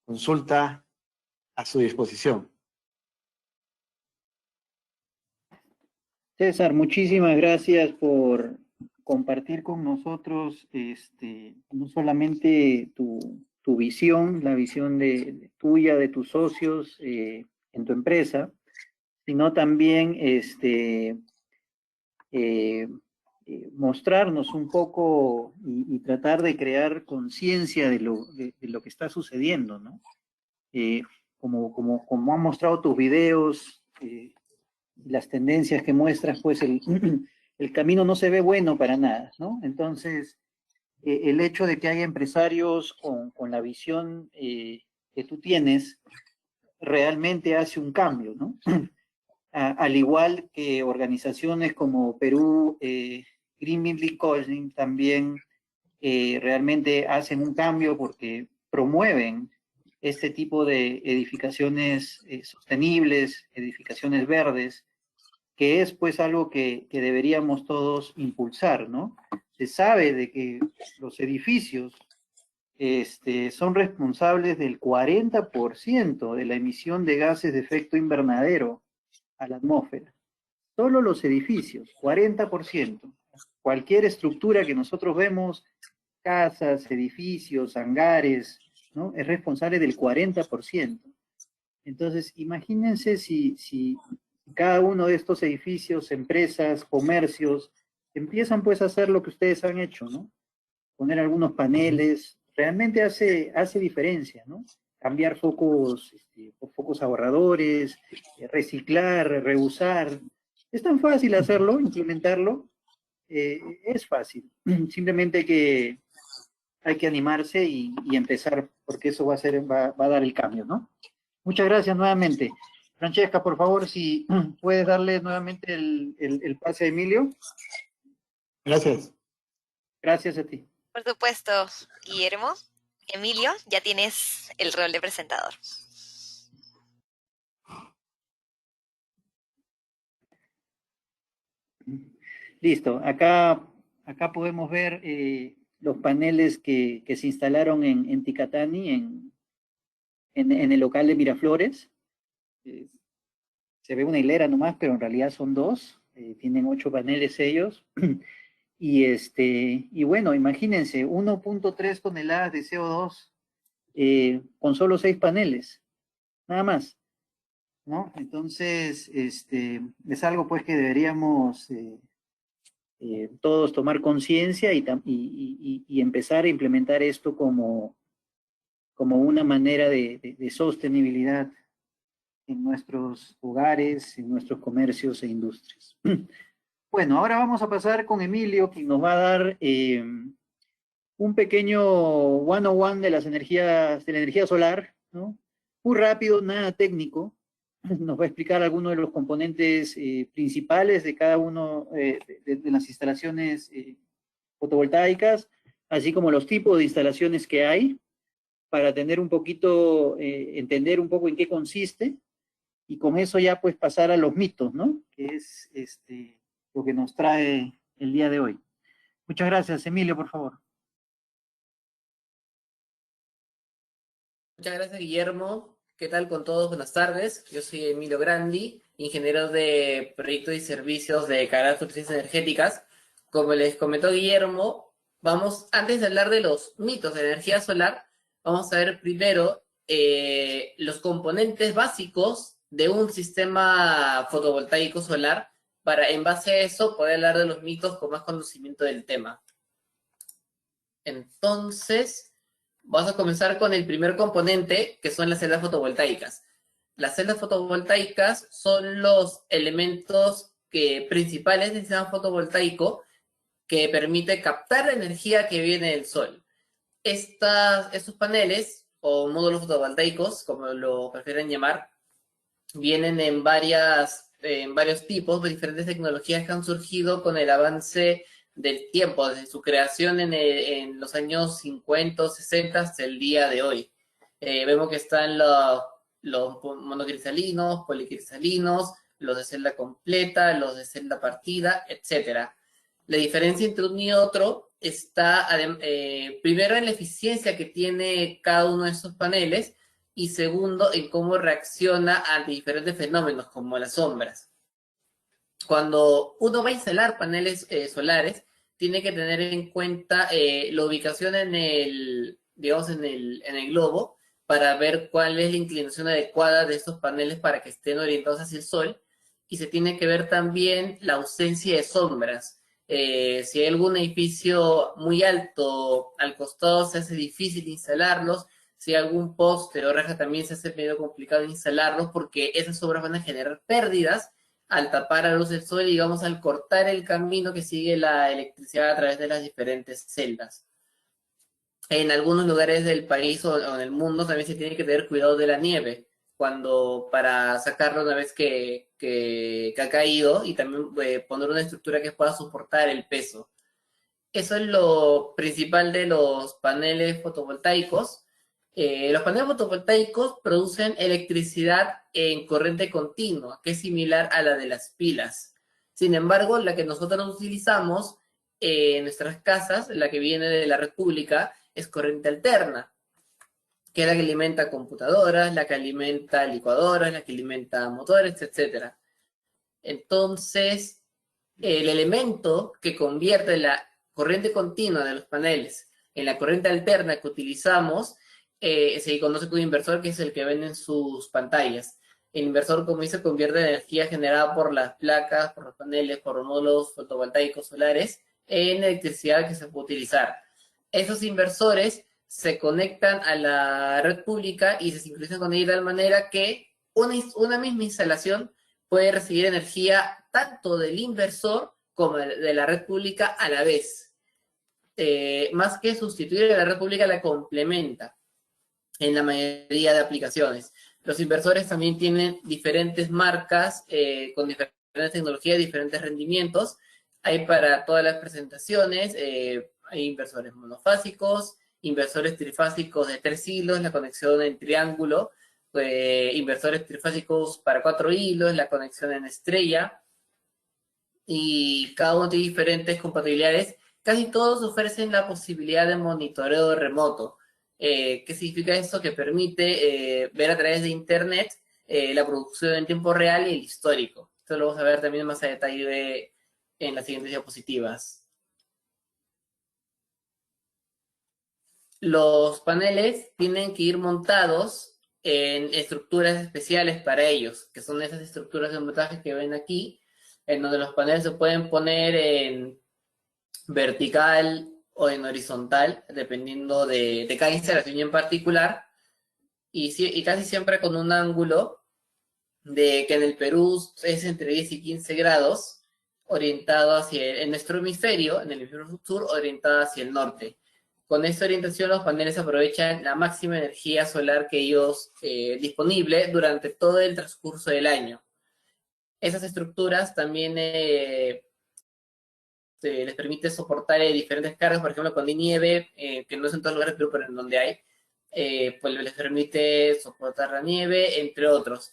consulta a su disposición. César, muchísimas gracias por compartir con nosotros no solamente tu visión, la visión tuya, de tus socios en tu empresa, sino también mostrarnos un poco y tratar de crear conciencia de lo que está sucediendo, ¿no? Como han mostrado tus videos, las tendencias que muestras, pues el camino no se ve bueno para nada, ¿no? Entonces, el hecho de que haya empresarios con la visión que tú tienes realmente hace un cambio, ¿no? Al igual que organizaciones como Perú Green Building Council también realmente hacen un cambio porque promueven este tipo de edificaciones sostenibles, edificaciones verdes, que es pues algo que deberíamos todos impulsar, ¿no? Se sabe de que los edificios son responsables del 40% de la emisión de gases de efecto invernadero a la atmósfera. Solo los edificios, 40%. Cualquier estructura que nosotros vemos, casas, edificios, hangares, ¿no? Es responsable del 40%. Entonces, imagínense si cada uno de estos edificios, empresas, comercios, empiezan pues a hacer lo que ustedes han hecho, ¿no? Poner algunos paneles, realmente hace diferencia, ¿no? Cambiar focos por focos ahorradores, reciclar, reusar. Es tan fácil hacerlo, implementarlo, es fácil. Simplemente que hay que animarse y empezar, porque eso va a dar el cambio, ¿no? Muchas gracias nuevamente. Francesca, por favor, si puedes darle nuevamente el pase a Emilio. Gracias. Gracias a ti. Por supuesto, Guillermo. Emilio, ya tienes el rol de presentador. Listo, acá podemos ver los paneles que se instalaron en Ticatani, en el local de Miraflores. Se ve una hilera nomás, pero en realidad son dos. Tienen 8 paneles ellos. Y bueno, imagínense, 1.3 toneladas de CO2 con solo 6 paneles, nada más, ¿no? Entonces, es algo pues que deberíamos todos tomar conciencia y empezar a implementar esto como una manera de sostenibilidad en nuestros hogares, en nuestros comercios e industrias. Bueno, ahora vamos a pasar con Emilio, quien nos va a dar un pequeño one-on-one de las energías, de la energía solar, ¿no? Muy rápido, nada técnico. Nos va a explicar algunos de los componentes principales de cada uno de las instalaciones fotovoltaicas, así como los tipos de instalaciones que hay, para tener un poquito, entender un poco en qué consiste, y con eso ya pues pasar a los mitos, ¿no? Que es lo que nos trae el día de hoy. Muchas gracias. Emilio, por favor. Muchas gracias, Guillermo. ¿Qué tal con todos? Buenas tardes. Yo soy Emilio Grandi, ingeniero de proyectos y servicios de carácter de eficiencias energéticas. Como les comentó Guillermo, antes de hablar de los mitos de energía solar, vamos a ver primero los componentes básicos de un sistema fotovoltaico solar para, en base a eso, poder hablar de los mitos con más conocimiento del tema. Entonces, vamos a comenzar con el primer componente, que son las celdas fotovoltaicas. Las celdas fotovoltaicas son los elementos principales del sistema fotovoltaico que permite captar la energía que viene del sol. Estos paneles, o módulos fotovoltaicos, como lo prefieren llamar, vienen en varios tipos de diferentes tecnologías que han surgido con el avance del tiempo, desde su creación en los años 50 o 60 hasta el día de hoy. Vemos que están los monocristalinos, policristalinos, los de celda completa, los de celda partida, etc. La diferencia entre uno y otro está primero en la eficiencia que tiene cada uno de estos paneles y segundo en cómo reacciona ante diferentes fenómenos como las sombras. Cuando uno va a instalar paneles solares, tiene que tener en cuenta la ubicación en el globo para ver cuál es la inclinación adecuada de estos paneles para que estén orientados hacia el sol. Y se tiene que ver también la ausencia de sombras. Si hay algún edificio muy alto al costado, se hace difícil instalarlos. Si hay algún poste o reja, también se hace medio complicado instalarlos porque esas sombras van a generar pérdidas al tapar a luz del sol y, digamos, al cortar el camino que sigue la electricidad a través de las diferentes celdas. En algunos lugares del país o en el mundo también se tiene que tener cuidado de la nieve para sacarla una vez que ha caído, y también poner una estructura que pueda soportar el peso. Eso es lo principal de los paneles fotovoltaicos. Los paneles fotovoltaicos producen electricidad en corriente continua, que es similar a la de las pilas. Sin embargo, la que nosotros utilizamos en nuestras casas, la que viene de la red pública, es corriente alterna, que es la que alimenta computadoras, la que alimenta licuadoras, la que alimenta motores, etc. Entonces, el elemento que convierte la corriente continua de los paneles en la corriente alterna que utilizamos se conoce como inversor, que es el que ven en sus pantallas. El inversor, como dice, convierte la energía generada por las placas, por los paneles, por los módulos fotovoltaicos solares en electricidad que se puede utilizar. Esos inversores se conectan a la red pública y se sincronizan con ella de tal manera que una misma instalación puede recibir energía tanto del inversor como de la red pública a la vez. Más que sustituir a la red pública, la complementa en la mayoría de aplicaciones. Los inversores también tienen diferentes marcas con diferentes tecnologías, diferentes rendimientos. Hay para todas las presentaciones, hay inversores monofásicos, inversores trifásicos de 3 hilos, la conexión en triángulo, inversores trifásicos para 4 hilos, la conexión en estrella, y cada uno tiene diferentes compatibilidades. Casi todos ofrecen la posibilidad de monitoreo remoto. ¿Qué significa esto? Que permite ver a través de internet la producción en tiempo real y el histórico. Esto lo vamos a ver también más a detalle en las siguientes diapositivas. Los paneles tienen que ir montados en estructuras especiales para ellos, que son esas estructuras de montaje que ven aquí, en donde los paneles se pueden poner en vertical o en horizontal, dependiendo de cada instalación en particular, y casi siempre con un ángulo de que en el Perú es entre 10 y 15 grados, orientado en nuestro hemisferio, en el hemisferio sur, orientado hacia el norte. Con esta orientación, los paneles aprovechan la máxima energía solar que ellos disponible durante todo el transcurso del año. Esas estructuras también les permite soportar diferentes cargas, por ejemplo, cuando hay nieve, que no es en todos lugares, pero en donde hay, pues les permite soportar la nieve, entre otros.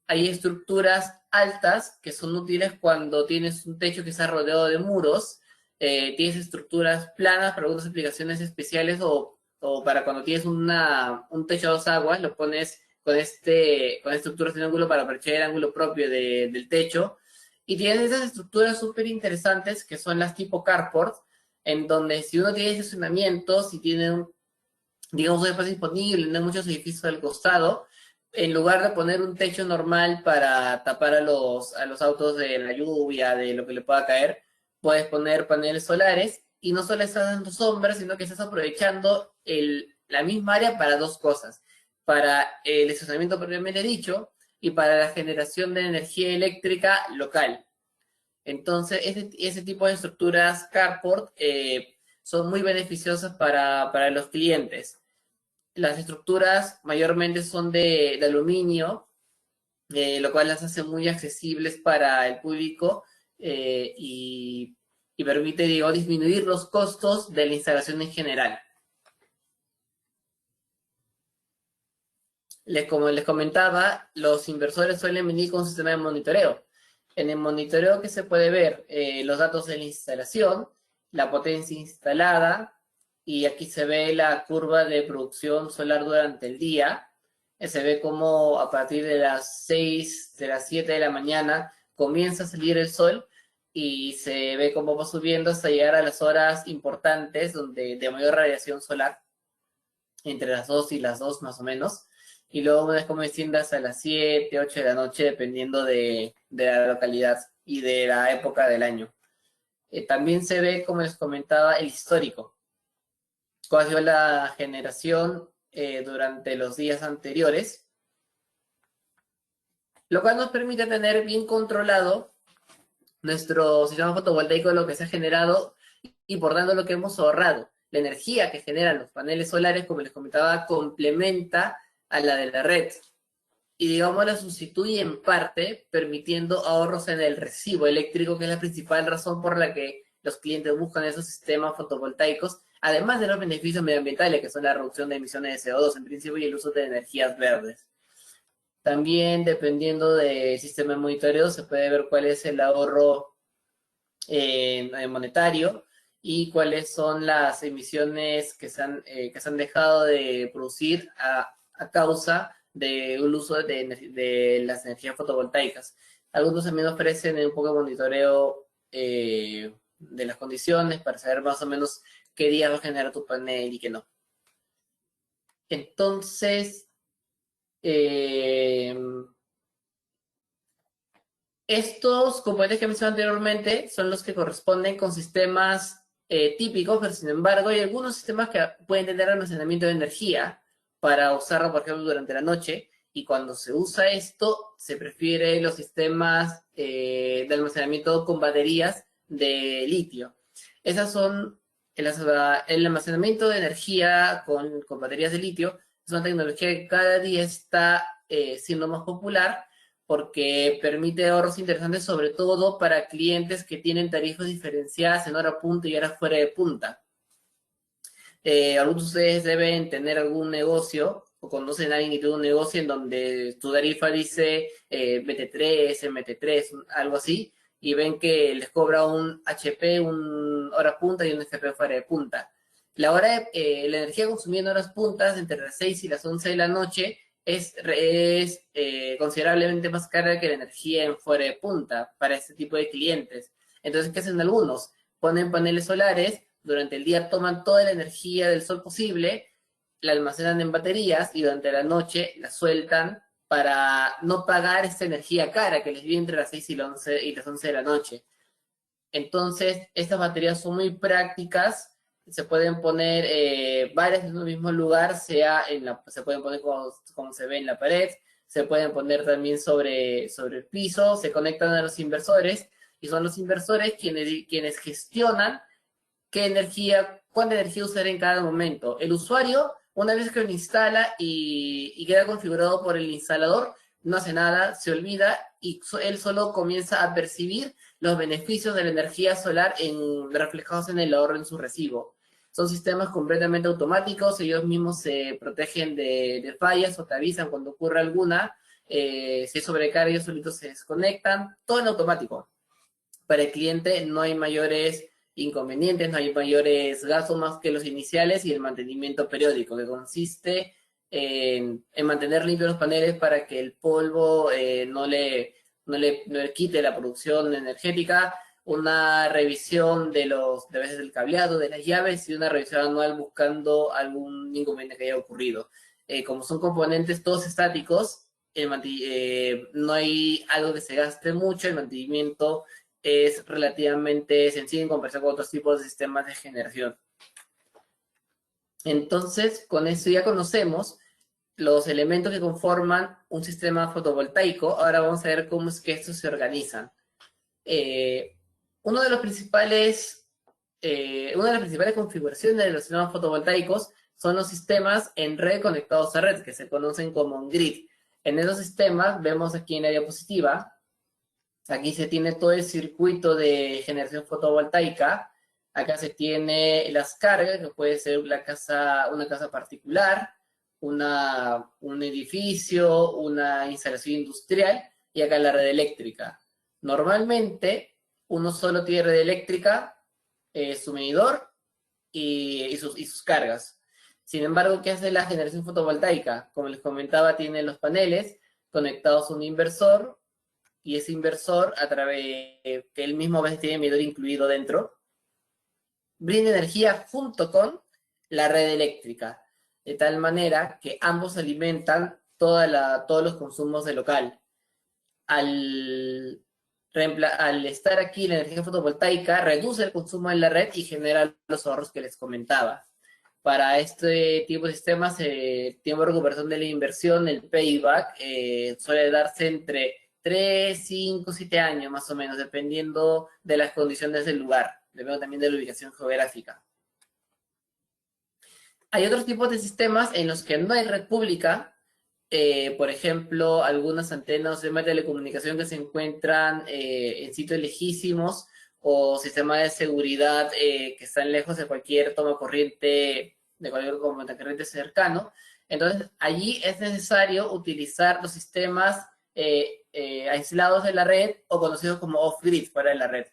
hay estructuras altas que son útiles cuando tienes un techo que está rodeado de muros, tienes estructuras planas para algunas aplicaciones especiales o para cuando tienes un techo a dos aguas, lo pones con estructuras de ángulo para aprovechar el ángulo propio del techo. Y tienes esas estructuras súper interesantes que son las tipo carport, en donde si uno tiene estacionamientos y tiene digamos, un espacio disponible, no hay muchos edificios al costado, en lugar de poner un techo normal para tapar a los autos de la lluvia, de lo que le pueda caer, puedes poner paneles solares y no solo estás dando sombra, sino que estás aprovechando la misma área para dos cosas. Para el estacionamiento propiamente dicho y para la generación de energía eléctrica local. Entonces, ese tipo de estructuras carport son muy beneficiosas para los clientes. Las estructuras mayormente son de aluminio, lo cual las hace muy accesibles para el público y permite, digo, disminuir los costos de la instalación en general. Como les comentaba, los inversores suelen venir con un sistema de monitoreo. En el monitoreo que se puede ver los datos de la instalación, la potencia instalada, y aquí se ve la curva de producción solar durante el día. Se ve como a partir de las 6, de las 7 de la mañana comienza a salir el sol y se ve cómo va subiendo hasta llegar a las horas importantes de mayor radiación solar, entre las 2 y las 2 más o menos. Y luego una vez como desciende hasta las 7, 8 de la noche, dependiendo de la localidad y de la época del año. También se ve, como les comentaba, el histórico. Cuál ha sido la generación durante los días anteriores, lo cual nos permite tener bien controlado nuestro sistema fotovoltaico, lo que se ha generado y por tanto lo que hemos ahorrado. La energía que generan los paneles solares, como les comentaba, complementa a la de la red y digamos la sustituye en parte, permitiendo ahorros en el recibo eléctrico, que es la principal razón por la que los clientes buscan esos sistemas fotovoltaicos, además de los beneficios medioambientales, que son la reducción de emisiones de CO2 en principio y el uso de energías verdes. También, dependiendo del sistema de monitoreo, se puede ver cuál es el ahorro monetario y cuáles son las emisiones que se han dejado de producir a causa del uso de las energías fotovoltaicas. Algunos también ofrecen un poco de monitoreo de las condiciones para saber más o menos qué día va a generar tu panel y qué no. Entonces, estos componentes que mencioné anteriormente son los que corresponden con sistemas típicos, pero sin embargo hay algunos sistemas que pueden tener almacenamiento de energía para usarlo, por ejemplo, durante la noche, y cuando se usa esto, se prefiere los sistemas de almacenamiento con baterías de litio. Esas son el almacenamiento de energía con baterías de litio. Es una tecnología que cada día está siendo más popular porque permite ahorros interesantes, sobre todo para clientes que tienen tarifas diferenciadas en hora punta y hora fuera de punta. Algunos de ustedes deben tener algún negocio o conocen a alguien que tiene un negocio en donde tu tarifa dice BT3, MT3, algo así, y ven que les cobra un HP, un hora punta y un FP fuera de punta. La energía consumida en horas puntas, entre las 6 y las 11 de la noche, es considerablemente más cara que la energía en fuera de punta para este tipo de clientes. Entonces, ¿qué hacen algunos? Ponen paneles solares, durante el día toman toda la energía del sol posible, la almacenan en baterías y durante la noche la sueltan para no pagar esta energía cara que les viene entre las 6 y las 11 de la noche. Entonces, estas baterías son muy prácticas, se pueden poner varias en un mismo lugar, se pueden poner como se ve en la pared, se pueden poner también sobre el piso, se conectan a los inversores, y son los inversores quienes gestionan cuánta energía usar en cada momento. El usuario, una vez que lo instala y queda configurado por el instalador, no hace nada, se olvida y él solo comienza a percibir los beneficios de la energía solar reflejados en el ahorro en su recibo. Son sistemas completamente automáticos, ellos mismos se protegen de fallas o te avisan cuando ocurre alguna. si hay sobrecarga, ellos solitos se desconectan, todo en automático. Para el cliente no hay mayores inconvenientes, no hay mayores gastos más que los iniciales y el mantenimiento periódico, que consiste en mantener limpios los paneles para que el polvo no le quite la producción energética, una revisión de veces del cableado, de las llaves y una revisión anual buscando algún inconveniente que haya ocurrido. Como son componentes todos estáticos, no hay algo que se gaste mucho, el mantenimiento es relativamente sencillo en comparación con otros tipos de sistemas de generación. Entonces, con eso ya conocemos los elementos que conforman un sistema fotovoltaico. Ahora vamos a ver cómo es que estos se organizan. Una de las principales configuraciones de los sistemas fotovoltaicos son los sistemas en red conectados a red, que se conocen como un grid. En esos sistemas, vemos aquí en la diapositiva, aquí se tiene todo el circuito de generación fotovoltaica. Acá se tiene las cargas, que puede ser una casa particular, un edificio, una instalación industrial, y acá la red eléctrica. Normalmente, uno solo tiene red eléctrica, su medidor y sus cargas. Sin embargo, ¿qué hace la generación fotovoltaica? Como les comentaba, tiene los paneles conectados a un inversor, y ese inversor, que él mismo a veces tiene medidor incluido dentro, brinda energía junto con la red eléctrica, de tal manera que ambos alimentan todos los consumos del local. Al estar aquí la energía fotovoltaica, reduce el consumo en la red y genera los ahorros que les comentaba. Para este tipo de sistemas, el tiempo de recuperación de la inversión, el payback, suele darse entre 3, 5, 7 años más o menos, dependiendo de las condiciones del lugar, dependiendo también de la ubicación geográfica. Hay otros tipos de sistemas en los que no hay red pública, por ejemplo, algunas antenas o sistemas de telecomunicación que se encuentran en sitios lejísimos, o sistemas de seguridad que están lejos de cualquier toma corriente, de cualquier corriente cercano. Entonces, allí es necesario utilizar los sistemas aislados de la red, o conocidos como off-grid, fuera de la red.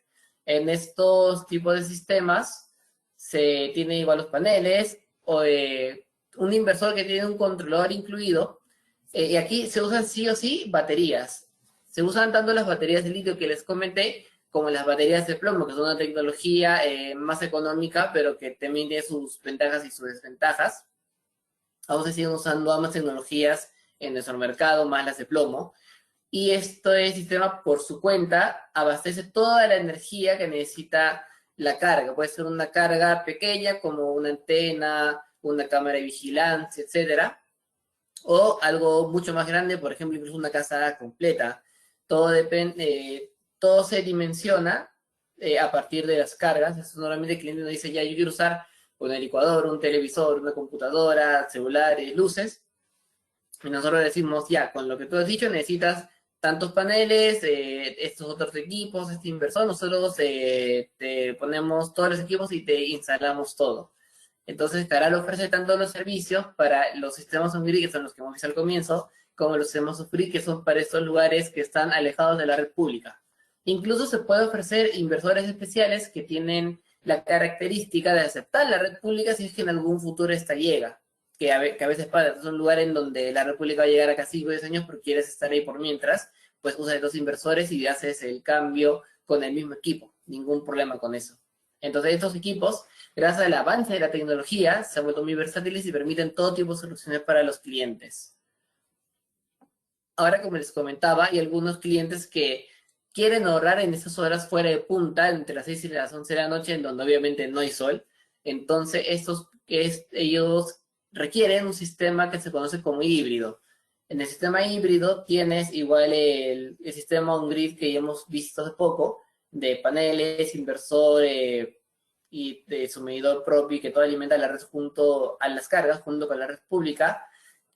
En estos tipos de sistemas se tienen igual los paneles, o un inversor que tiene un controlador incluido, y aquí se usan sí o sí baterías. Se usan tanto las baterías de litio que les comenté, como las baterías de plomo, que son una tecnología más económica, pero que también tiene sus ventajas y sus desventajas. Aún se siguen usando ambas tecnologías en nuestro mercado, más las de plomo. Y este sistema, por su cuenta, abastece toda la energía que necesita la carga. Puede ser una carga pequeña, como una antena, una cámara de vigilancia, etcétera, o algo mucho más grande, por ejemplo, incluso una casa completa. Todo se dimensiona a partir de las cargas. Eso normalmente el cliente nos dice: ya, yo quiero usar una licuadora, un televisor, una computadora, celulares, luces. Y nosotros decimos: ya, con lo que tú has dicho, necesitas tantos paneles, estos otros equipos, este inversor. Nosotros te ponemos todos los equipos y te instalamos todo. Entonces, Caral ofrece tanto los servicios para los sistemas on-grid, que son los que hemos visto al comienzo, como los sistemas off-grid, que son para estos lugares que están alejados de la red pública. Incluso se puede ofrecer inversores especiales que tienen la característica de aceptar la red pública si es que en algún futuro esta llega, que a veces pasa. Es un lugar en donde la red pública va a llegar a casi 10 años, pero quieres estar ahí por mientras, pues usas dos inversores y haces el cambio con el mismo equipo. Ningún problema con eso. Entonces, estos equipos, gracias al avance de la tecnología, se han vuelto muy versátiles y permiten todo tipo de soluciones para los clientes. Ahora, como les comentaba, hay algunos clientes que quieren ahorrar en esas horas fuera de punta, entre las 6 y las 11 de la noche, en donde obviamente no hay sol. Entonces, ellos requieren un sistema que se conoce como híbrido. En el sistema híbrido tienes igual el sistema on-grid que ya hemos visto hace poco, de paneles, inversor y de su medidor propio, que todo alimenta la red junto a las cargas, junto con la red pública.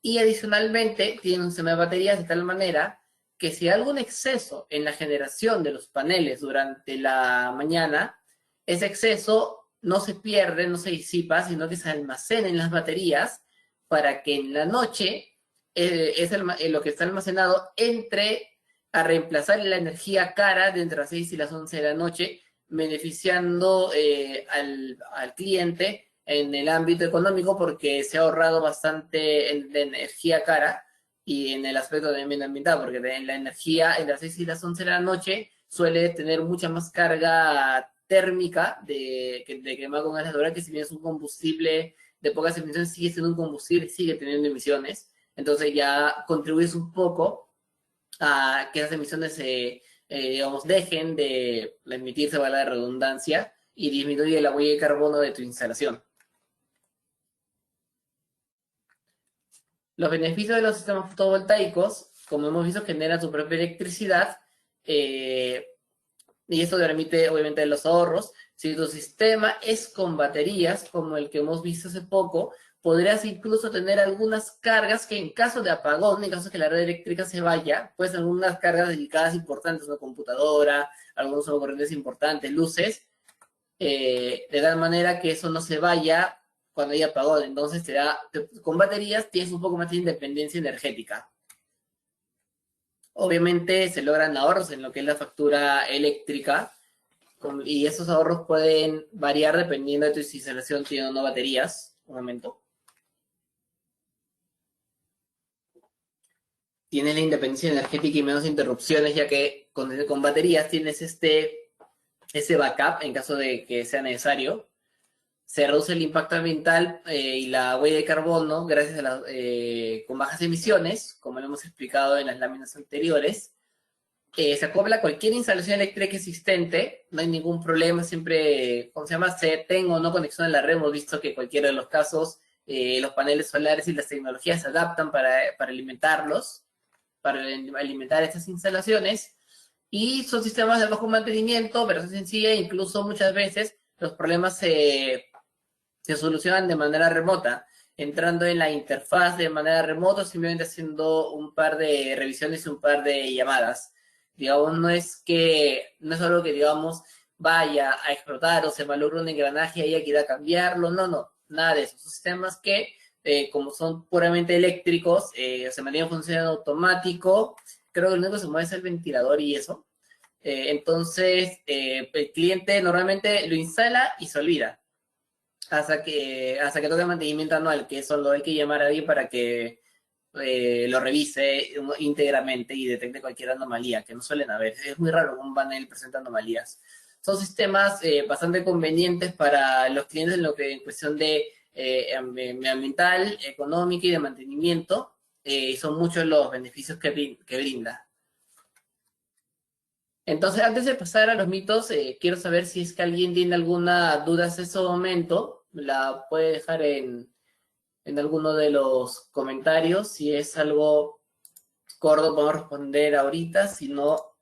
Y adicionalmente tiene un sistema de baterías de tal manera que si hay algún exceso en la generación de los paneles durante la mañana, ese exceso no se pierde, no se disipa, sino que se almacena en las baterías para que en la noche lo que está almacenado a reemplazar la energía cara de entre las 6 y las 11 de la noche, beneficiando al cliente en el ámbito económico porque se ha ahorrado bastante de energía cara y en el aspecto de medio ambiental, porque la energía en las 6 y las 11 de la noche suele tener mucha más carga térmica de quemar con gas natural, que si bien es un combustible de pocas emisiones, sigue siendo un combustible, sigue teniendo emisiones. Entonces ya contribuyes un poco a que esas emisiones digamos, dejen de emitirse, vale la redundancia, y disminuye la huella de carbono de tu instalación. Los beneficios de los sistemas fotovoltaicos, como hemos visto, generan su propia electricidad, y esto permite, obviamente, los ahorros. Si tu sistema es con baterías, como el que hemos visto hace poco, podrías incluso tener algunas cargas que en caso de apagón, en caso de que la red eléctrica se vaya, pues algunas cargas delicadas importantes, una computadora, algunos corrientes importantes, luces, de tal manera que eso no se vaya cuando haya apagón. Entonces con baterías tienes un poco más de independencia energética. Obviamente se logran ahorros en lo que es la factura eléctrica, y esos ahorros pueden variar dependiendo de tu instalación tiene o no baterías. Un momento. Tienes la independencia energética y menos interrupciones, ya que con baterías tienes ese backup en caso de que sea necesario. Se reduce el impacto ambiental y la huella de carbono gracias a con bajas emisiones, como lo hemos explicado en las láminas anteriores. Se acopla a cualquier instalación eléctrica existente, no hay ningún problema, siempre, ¿cómo se llama? Se tenga o no conexión a la red. Hemos visto que en cualquiera de los casos los paneles solares y las tecnologías se adaptan para alimentarlos, para alimentar estas instalaciones, y son sistemas de bajo mantenimiento, versión sencilla, incluso muchas veces los problemas se solucionan de manera remota, entrando en la interfaz de manera remota, simplemente haciendo un par de revisiones y un par de llamadas. Digamos, no es algo que, digamos, vaya a explotar o se malogre un engranaje y haya que ir a cambiarlo, no, nada de eso. Son sistemas que, como son puramente eléctricos, se mantienen funcionando automático. Creo que lo único que se mueve es el ventilador y eso. Entonces, el cliente normalmente lo instala y se olvida hasta que toque el mantenimiento anual, que eso lo hay que llamar a alguien para que lo revise íntegramente y detecte cualquier anomalía, que no suelen haber. Es muy raro que un panel presente anomalías. Son sistemas bastante convenientes para los clientes en cuestión de ambiental, económica y de mantenimiento. Son muchos los beneficios que brinda. Entonces, antes de pasar a los mitos, quiero saber si es que alguien tiene alguna duda en ese momento. La puede dejar en alguno de los comentarios. Si es algo corto, podemos responder ahorita. Si no,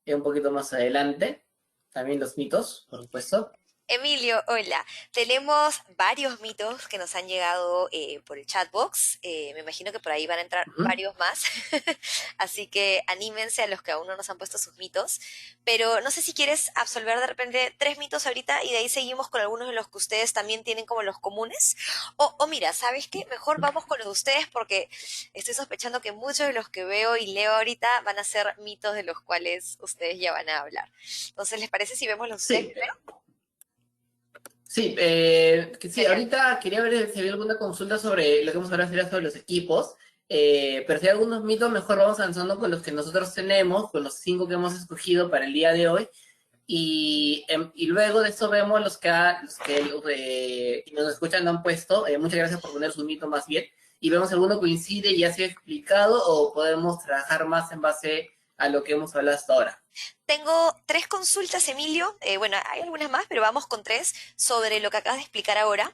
un poquito más adelante. También los mitos, por supuesto. Emilio, hola. Tenemos varios mitos que nos han llegado por el chatbox. Me imagino que por ahí van a entrar varios más. Así que anímense a los que aún no nos han puesto sus mitos. Pero no sé si quieres absolver de repente 3 mitos ahorita y de ahí seguimos con algunos de los que ustedes también tienen como los comunes. O mira, ¿sabes qué? Mejor vamos con los de ustedes porque estoy sospechando que muchos de los que veo y leo ahorita van a ser mitos de los cuales ustedes ya van a hablar. Entonces, ¿les parece si vemos los de ustedes primero? Sí, ahorita quería ver si había alguna consulta sobre lo que vamos a hablar sobre los equipos, pero si hay algunos mitos, mejor vamos avanzando con los que nosotros tenemos, con los 5 que hemos escogido para el día de hoy, y luego de eso vemos los que nos escuchan no han puesto. Muchas gracias por poner su mito más bien, y vemos si alguno coincide y ya se ha explicado, o podemos trabajar más en base a lo que hemos hablado hasta ahora. Tengo 3 consultas, Emilio. Bueno, hay algunas más, pero vamos con 3 sobre lo que acabas de explicar ahora.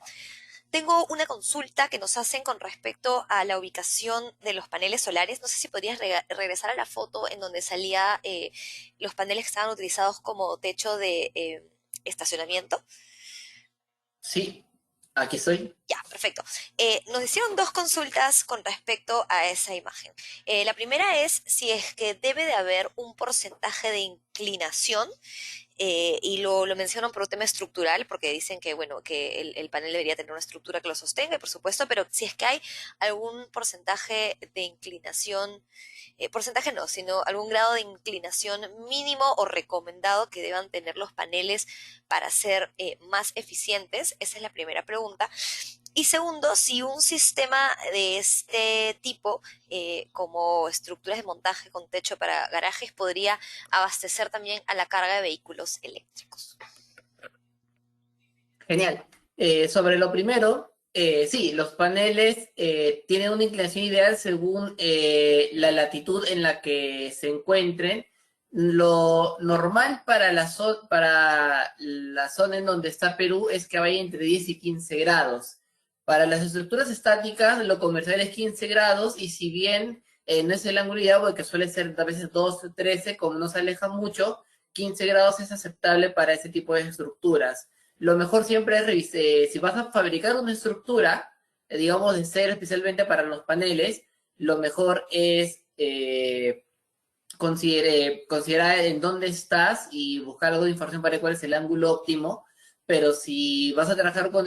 Tengo una consulta que nos hacen con respecto a la ubicación de los paneles solares. No sé si podrías regresar a la foto en donde salía los paneles que estaban utilizados como techo de estacionamiento. Sí, aquí estoy. Ya, perfecto. Nos hicieron 2 consultas con respecto a esa imagen. La primera es si es que debe de haber un porcentaje de inclinación y lo mencionan por un tema estructural, porque dicen que, bueno, que el panel debería tener una estructura que lo sostenga, por supuesto, pero si es que hay algún porcentaje de inclinación, porcentaje no, sino algún grado de inclinación mínimo o recomendado que deban tener los paneles para ser más eficientes, esa es la primera pregunta. Y segundo, si un sistema de este tipo, como estructuras de montaje con techo para garajes, podría abastecer también a la carga de vehículos eléctricos. Genial. Sobre lo primero, sí, los paneles tienen una inclinación ideal según la latitud en la que se encuentren. Lo normal para para la zona en donde está Perú es que vaya entre 10 y 15 grados. Para las estructuras estáticas, lo comercial es 15 grados, y si bien no es el ángulo ideal, porque suele ser a veces 12 o 13, como no se aleja mucho, 15 grados es aceptable para ese tipo de estructuras. Lo mejor siempre es revisar, si vas a fabricar una estructura, digamos de cero especialmente para los paneles, lo mejor es considerar en dónde estás y buscar algo de información para cuál es el ángulo óptimo. Pero si vas a trabajar con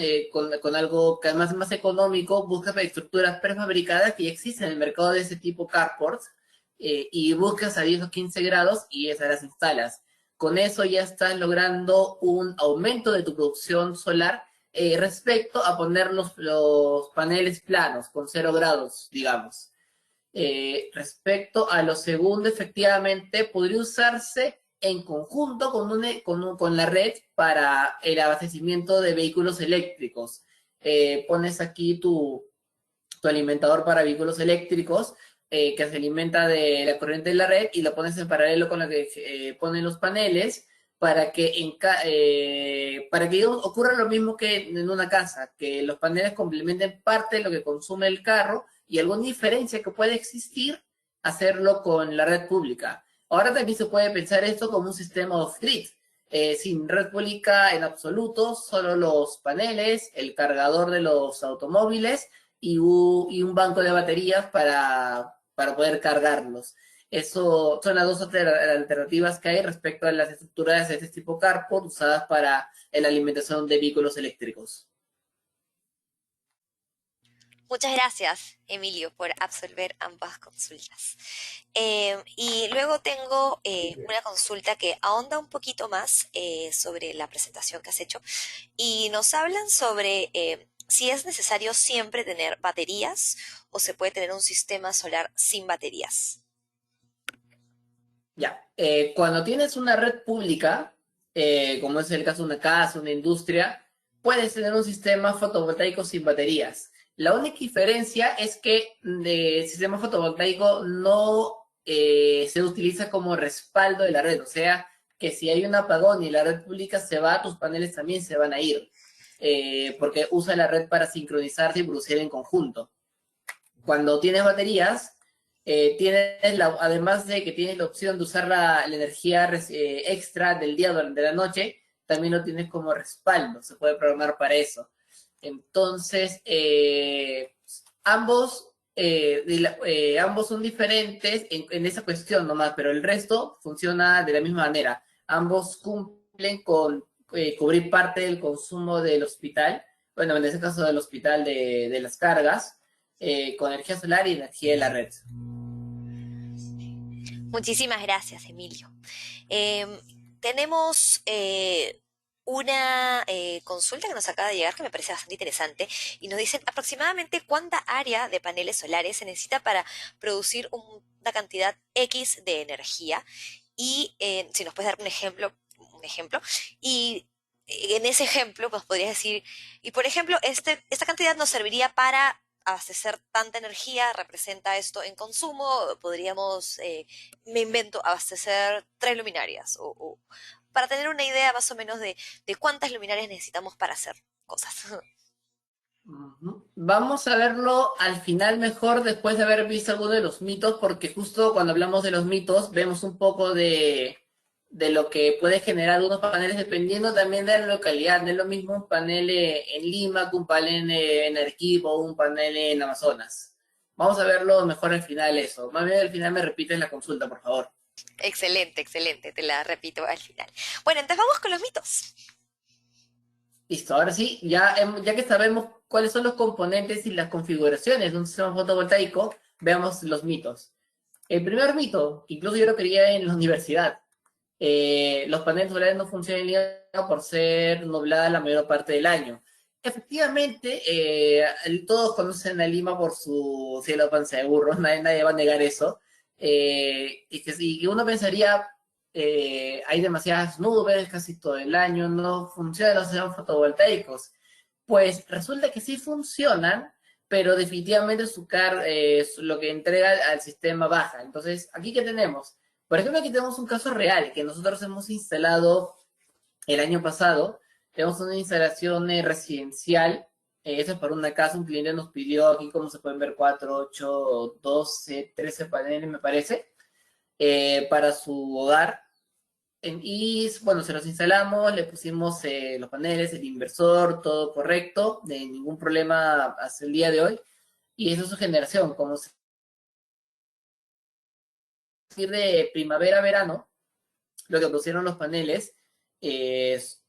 algo que además es más económico, busca estructuras prefabricadas que ya existen en el mercado de ese tipo, carports, y buscas a 10 o 15 grados y esas las instalas. Con eso ya estás logrando un aumento de tu producción solar respecto a poner los paneles planos, con 0 grados, digamos. Respecto a lo segundo, efectivamente, podría usarse en conjunto con la red para el abastecimiento de vehículos eléctricos. Pones aquí tu alimentador para vehículos eléctricos, que se alimenta de la corriente de la red, y lo pones en paralelo con la que ponen los paneles, para que, para que ocurra lo mismo que en una casa, que los paneles complementen parte de lo que consume el carro, y alguna diferencia que puede existir, hacerlo con la red pública. Ahora también se puede pensar esto como un sistema off-grid, sin red pública en absoluto, solo los paneles, el cargador de los automóviles y un banco de baterías para poder cargarlos. Eso son las dos alternativas que hay respecto a las estructuras de este tipo carport usadas para la alimentación de vehículos eléctricos. Muchas gracias, Emilio, por absolver ambas consultas. Y luego tengo una consulta que ahonda un poquito más sobre la presentación que has hecho, y nos hablan sobre si es necesario siempre tener baterías o se puede tener un sistema solar sin baterías. Ya, cuando tienes una red pública, como es el caso de una casa, una industria, puedes tener un sistema fotovoltaico sin baterías. La única diferencia es que el sistema fotovoltaico no se utiliza como respaldo de la red. O sea, que si hay un apagón y la red pública se va, tus paneles también se van a ir. Porque usa la red para sincronizarse y producir en conjunto. Cuando tienes baterías, además de que tienes la opción de usar la energía extra del día durante la noche, también lo tienes como respaldo. Se puede programar para eso. Entonces, ambos son diferentes en esa cuestión nomás, pero el resto funciona de la misma manera. Ambos cumplen con cubrir parte del consumo del hospital, bueno, en este caso del hospital de las cargas, con energía solar y energía de la red. Muchísimas gracias, Emilio. Tenemos una consulta que nos acaba de llegar que me parece bastante interesante, y nos dicen aproximadamente cuánta área de paneles solares se necesita para producir una cantidad X de energía, y si nos puedes dar un ejemplo, y en ese ejemplo pues podrías decir, y por ejemplo, esta cantidad nos serviría para abastecer tanta energía, representa esto en consumo, podríamos, me invento, abastecer 3 luminarias, o para tener una idea más o menos de cuántas luminarias necesitamos para hacer cosas. Vamos a verlo al final mejor, después de haber visto alguno de los mitos, porque justo cuando hablamos de los mitos vemos un poco de lo que puede generar algunos paneles dependiendo también de la localidad. No es lo mismo un panel en Lima que un panel en Arequipa o un panel en Amazonas. Vamos a verlo mejor al final eso. Más bien al final me repites la consulta, por favor. Excelente, excelente, te la repito al final. Bueno, entonces vamos con los mitos. Listo, ahora sí, ya que sabemos cuáles son los componentes y las configuraciones de un sistema fotovoltaico, veamos los mitos. El primer mito, que incluso yo lo creía en la universidad, los paneles solares no funcionan en Lima por ser nublada la mayor parte del año. Efectivamente, todos conocen a Lima por su cielo panza de burro, nadie va a negar eso. Y que uno pensaría, hay demasiadas nubes casi todo el año, no funcionan los sistemas fotovoltaicos. Pues resulta que sí funcionan, pero definitivamente lo que entrega al sistema baja. Entonces, ¿aquí qué tenemos? Por ejemplo, aquí tenemos un caso real que nosotros hemos instalado el año pasado. Tenemos una instalación residencial. Eso es para una casa. Un cliente nos pidió aquí, como se pueden ver, 4, 8, 12, 13 paneles, me parece, para su hogar. Y bueno, se los instalamos, le pusimos los paneles, el inversor, todo correcto, de ningún problema hasta el día de hoy. Y eso es su generación. Como se de primavera a verano, lo que pusieron los paneles es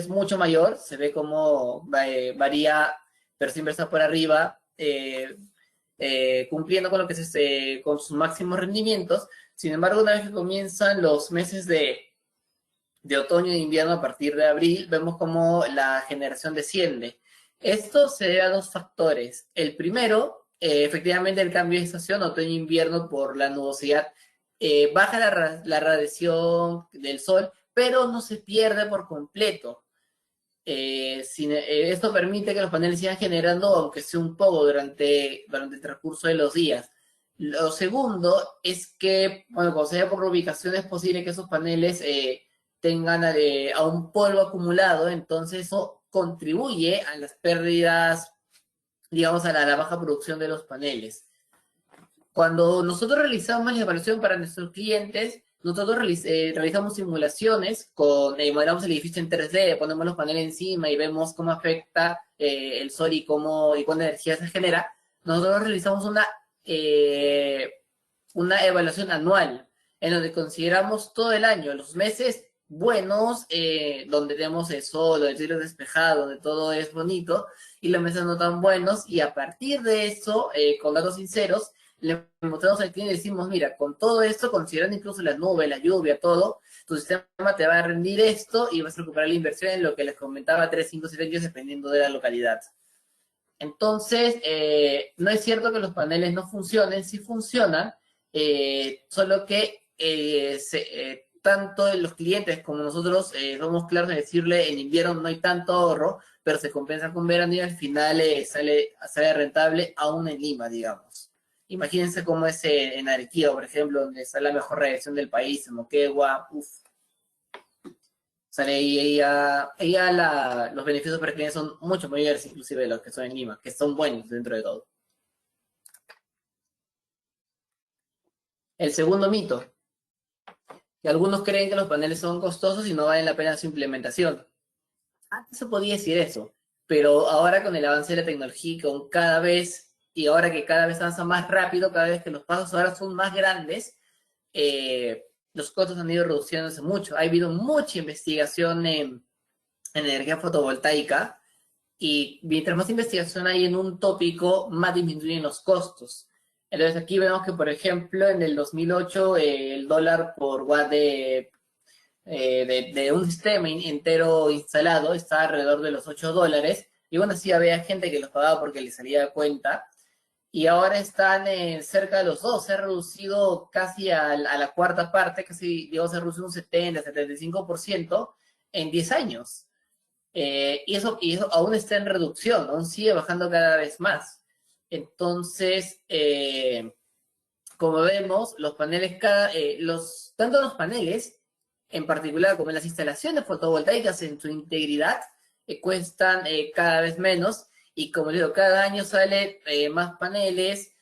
mucho mayor, se ve como varía, pero siempre está por arriba, cumpliendo con lo que con sus máximos rendimientos. Sin embargo, una vez que comienzan los meses de otoño e invierno, a partir de abril, vemos como la generación desciende. Esto se debe a dos factores. El primero, efectivamente, el cambio de estación, otoño-invierno, por la nubosidad, baja la radiación del sol, pero no se pierde por completo. Esto permite que los paneles sigan generando, aunque sea un poco, durante el transcurso de los días. Lo segundo es que, bueno, cuando se ve por la ubicación, es posible que esos paneles tengan a un polvo acumulado, entonces eso contribuye a las pérdidas, digamos, a la baja producción de los paneles. Cuando nosotros realizamos la evaluación para nuestros clientes, nosotros realizamos simulaciones, modelamos el edificio en 3D, ponemos los paneles encima y vemos cómo afecta el sol y cuánta energía se genera. Nosotros realizamos una evaluación anual, en donde consideramos todo el año, los meses buenos, donde tenemos el sol, el cielo despejado, donde todo es bonito, y los meses no tan buenos, y a partir de eso, con datos sinceros, le mostramos al cliente y decimos, mira, con todo esto, considerando incluso las nubes, la lluvia, todo, tu sistema te va a rendir esto y vas a recuperar la inversión en lo que les comentaba, 3, 5, 7 años, dependiendo de la localidad. Entonces, no es cierto que los paneles no funcionen, sí funcionan, solo que tanto los clientes como nosotros somos claros en decirle, en invierno no hay tanto ahorro, pero se compensa con verano y al final sale rentable aún en Lima, digamos. Imagínense cómo es en Arequipa, por ejemplo, donde está la mejor radiación del país, en Moquegua, sale ahí, los beneficios para el cliente son mucho mayores inclusive de los que son en Lima, que son buenos dentro de todo. El segundo mito, que algunos creen que los paneles son costosos y no valen la pena su implementación. Antes se podía decir eso, pero ahora con el avance de la tecnología, y ahora que cada vez avanza más rápido, cada vez que los pasos ahora son más grandes, los costos han ido reduciéndose mucho. Ha habido mucha investigación en energía fotovoltaica, y mientras más investigación hay en un tópico, más disminuyen los costos. Entonces aquí vemos que, por ejemplo, en el 2008 el dólar por watt de un sistema entero instalado estaba alrededor de los $8, y bueno, sí había gente que los pagaba porque les salía de cuenta, y ahora están cerca de los 2, se ha reducido casi a la cuarta parte, casi, digamos, se ha reducido un 70-75% en 10 años. Y eso aún está en reducción, aún sigue bajando cada vez más. Entonces, como vemos, los paneles, tanto los paneles, en particular como las instalaciones fotovoltaicas en su integridad, cuestan cada vez menos, y como digo, cada año salen más paneles,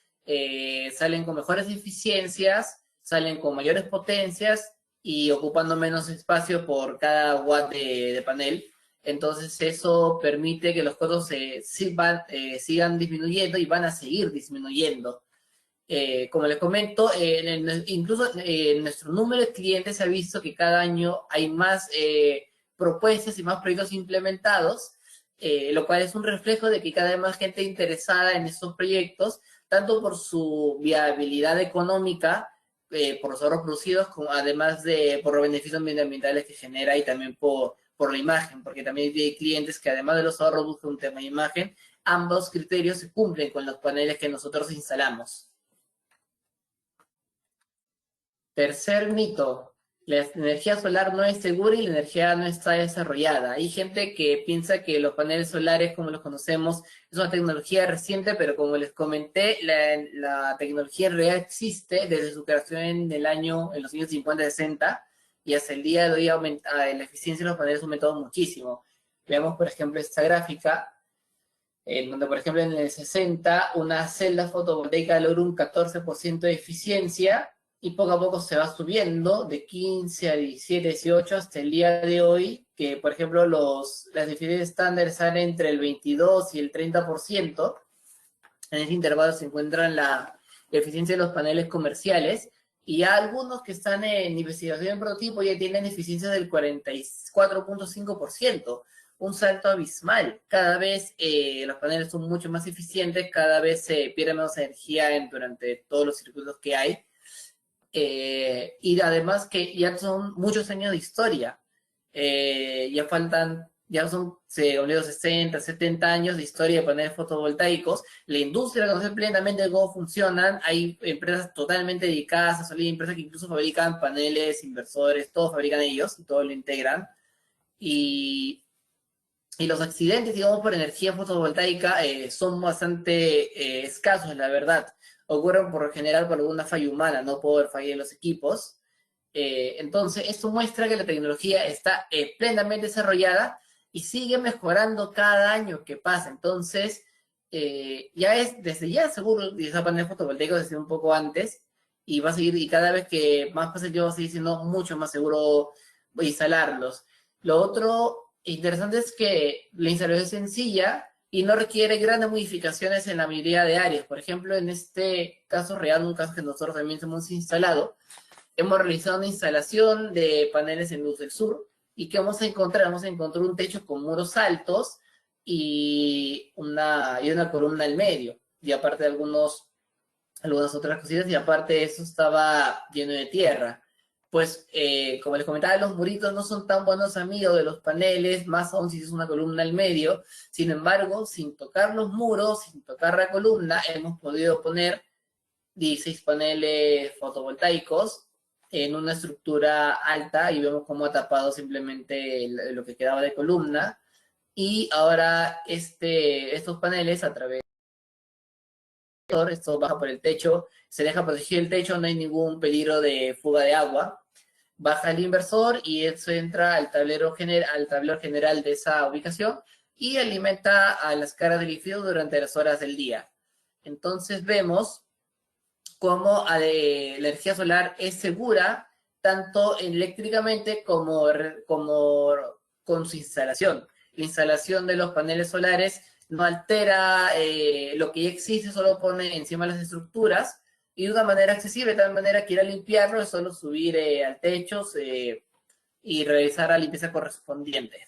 salen con mejores eficiencias, salen con mayores potencias y ocupando menos espacio por cada watt de panel. Entonces eso permite que los costos sigan disminuyendo y van a seguir disminuyendo. Como les comento, incluso en nuestro número de clientes se ha visto que cada año hay más propuestas y más proyectos implementados, lo cual es un reflejo de que cada vez más gente interesada en estos proyectos, tanto por su viabilidad económica, por los ahorros producidos, como además de por los beneficios medioambientales que genera y también por la imagen, porque también hay clientes que además de los ahorros buscan un tema de imagen. Ambos criterios se cumplen con los paneles que nosotros instalamos. Tercer mito, la energía solar no es segura y la energía no está desarrollada. Hay gente que piensa que los paneles solares, como los conocemos, es una tecnología reciente, pero como les comenté, la tecnología en realidad existe desde su creación en los años 50-60, y hasta el día de hoy la eficiencia de los paneles ha aumentado muchísimo. Veamos, por ejemplo, esta gráfica, en donde, por ejemplo, en el 60, una celda fotovoltaica logra un 14% de eficiencia, y poco a poco se va subiendo de 15 a 17, 18 hasta el día de hoy, que por ejemplo las eficiencias estándar salen entre el 22 y el 30%. En ese intervalo se encuentra la eficiencia de los paneles comerciales, y ya algunos que están en investigación en prototipo ya tienen eficiencia del 44.5%, un salto abismal. Cada vez los paneles son mucho más eficientes, cada vez se pierde menos energía durante todos los circuitos que hay. Y además que ya son muchos años de historia, ya son 60, 70 años de historia de paneles fotovoltaicos. La industria conoce plenamente cómo funcionan, hay empresas totalmente dedicadas a Solid, empresas que incluso fabrican paneles, inversores, todo fabrican ellos, y todo lo integran, y los accidentes, digamos, por energía fotovoltaica son bastante escasos, la verdad. Ocurren por lo general por alguna falla humana, no por falla en los equipos. Entonces, esto muestra que la tecnología está plenamente desarrollada y sigue mejorando cada año que pasa. Entonces, desde ya seguro utilizar paneles fotovoltaicos desde un poco antes, y va a seguir, y cada vez que más pase el tiempo va a seguir siendo mucho más seguro instalarlos. Lo otro interesante es que la instalación es sencilla y no requiere grandes modificaciones en la mayoría de áreas. Por ejemplo, en este caso real, un caso que nosotros también hemos instalado, hemos realizado una instalación de paneles en luz del sur, y ¿qué vamos a encontrar? Vamos a encontrar un techo con muros altos y una columna al medio, y aparte de algunas otras cositas, y aparte de eso estaba lleno de tierra. Pues, como les comentaba, los muritos no son tan buenos amigos de los paneles, más aún si es una columna al medio. Sin embargo, sin tocar los muros, sin tocar la columna, hemos podido poner 16 paneles fotovoltaicos en una estructura alta, y vemos cómo ha tapado simplemente lo que quedaba de columna. Y ahora estos paneles, a través de esto baja por el techo, se deja proteger el techo, no hay ningún peligro de fuga de agua. Baja el inversor y eso entra al tablero general de esa ubicación, y alimenta a las caras del líquido durante las horas del día. Entonces vemos cómo la energía solar es segura, tanto eléctricamente como con su instalación. La instalación de los paneles solares no altera lo que ya existe, solo pone encima las estructuras, y de una manera accesible, de tal manera que ir a limpiarlo es solo subir al techo y realizar la limpieza correspondiente.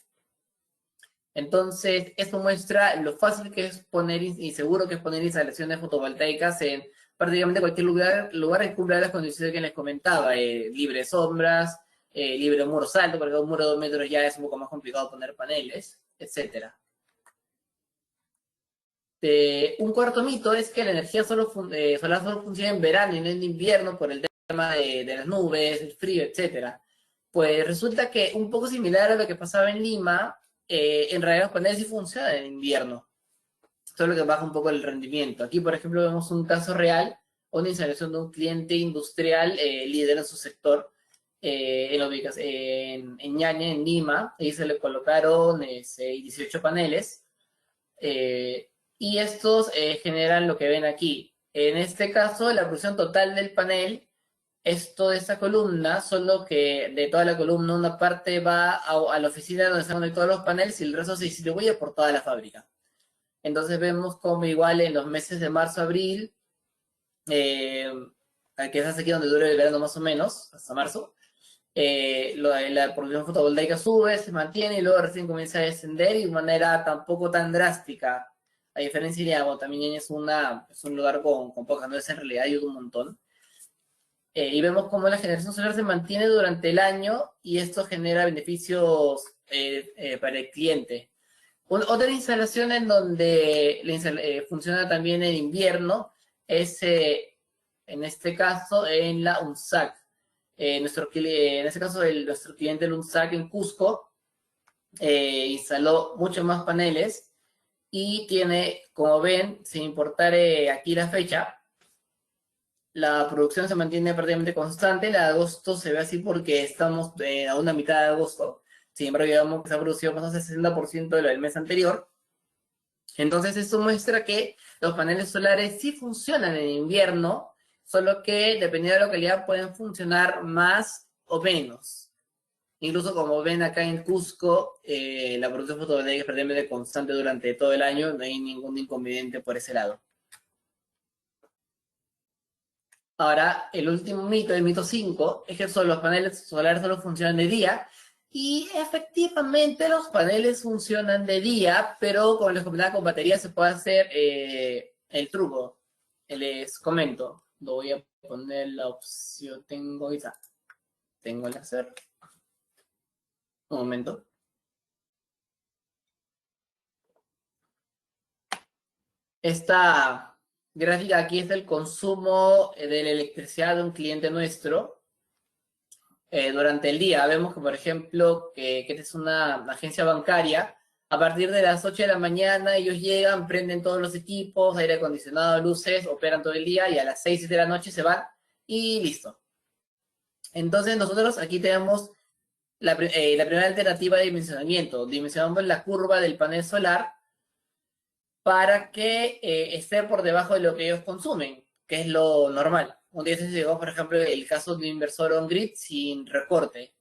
Entonces, esto muestra lo fácil que es poner y seguro que es poner instalaciones fotovoltaicas en prácticamente cualquier lugar que cumpla las condiciones que les comentaba, libre de sombras, libre de muros altos, porque un muro de 2 metros ya es un poco más complicado poner paneles, etc. Un cuarto mito es que la energía solar solo funciona en verano y no en invierno por el tema de las nubes, el frío, etc. Pues resulta que, un poco similar a lo que pasaba en Lima, en realidad los paneles sí funcionan en invierno, solo que baja un poco el rendimiento. Aquí, por ejemplo, vemos un caso real, una instalación de un cliente industrial líder en su sector, en Ñaña, en Lima. Ahí se le colocaron 18 paneles, y estos generan lo que ven aquí. En este caso, la producción total del panel es toda esta columna, solo que de toda la columna una parte va a la oficina donde están todos los paneles, y el resto se distribuye por toda la fábrica. Entonces vemos como igual en los meses de marzo, abril, que es hasta aquí donde dura el verano más o menos, hasta marzo, la producción fotovoltaica sube, se mantiene y luego recién comienza a descender y de manera tampoco tan drástica. A diferencia de Agua, también es un lugar con pocas nubes, en realidad ayuda un montón. Y vemos cómo la generación solar se mantiene durante el año y esto genera beneficios para el cliente. Otra instalación en donde funciona también en invierno es, en este caso, en la UNSAC. En este caso, nuestro cliente, el UNSAC en Cusco, instaló muchos más paneles y tiene, como ven, sin importar aquí la fecha, la producción se mantiene prácticamente constante. La de agosto se ve así porque estamos a una mitad de agosto. Sin embargo, digamos que se ha producido más del 60% de lo del mes anterior. Entonces, esto muestra que los paneles solares sí funcionan en invierno, solo que dependiendo de la localidad pueden funcionar más o menos. Incluso como ven acá en Cusco, la producción fotovoltaica es prácticamente constante durante todo el año, no hay ningún inconveniente por ese lado. Ahora, el último mito, el mito 5, es que los paneles solares solo funcionan de día. Y efectivamente los paneles funcionan de día, pero como les comentaba, con batería se puede hacer el truco. Les comento. Lo voy a poner la opción. Tengo el láser. Un momento. Esta gráfica aquí es el consumo de la electricidad de un cliente nuestro durante el día. Vemos que, por ejemplo, que esta es una agencia bancaria. A partir de las 8 de la mañana ellos llegan, prenden todos los equipos, aire acondicionado, luces, operan todo el día y a las 6 de la noche se van y listo. Entonces nosotros aquí tenemos la primera alternativa de dimensionamiento. Dimensionamos la curva del panel solar para que esté por debajo de lo que ellos consumen, que es lo normal. Un día se llegó, por ejemplo, el caso de un inversor on-grid sin recorte.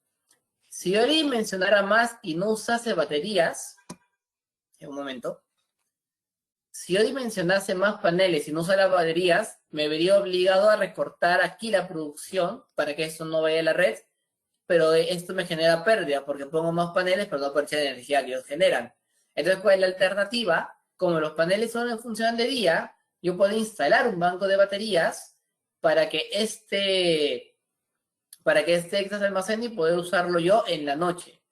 Si yo dimensionara más y no usase baterías, en un momento, si yo dimensionase más paneles y no usara baterías, me vería obligado a recortar aquí la producción para que esto no vaya a la red, pero esto me genera pérdida porque pongo más paneles, pero no aprovecho la energía que ellos generan. Entonces, ¿cuál es la alternativa? Como los paneles solo funcionan de día, yo puedo instalar un banco de baterías para que este extra se almacene y poder usarlo yo en la noche.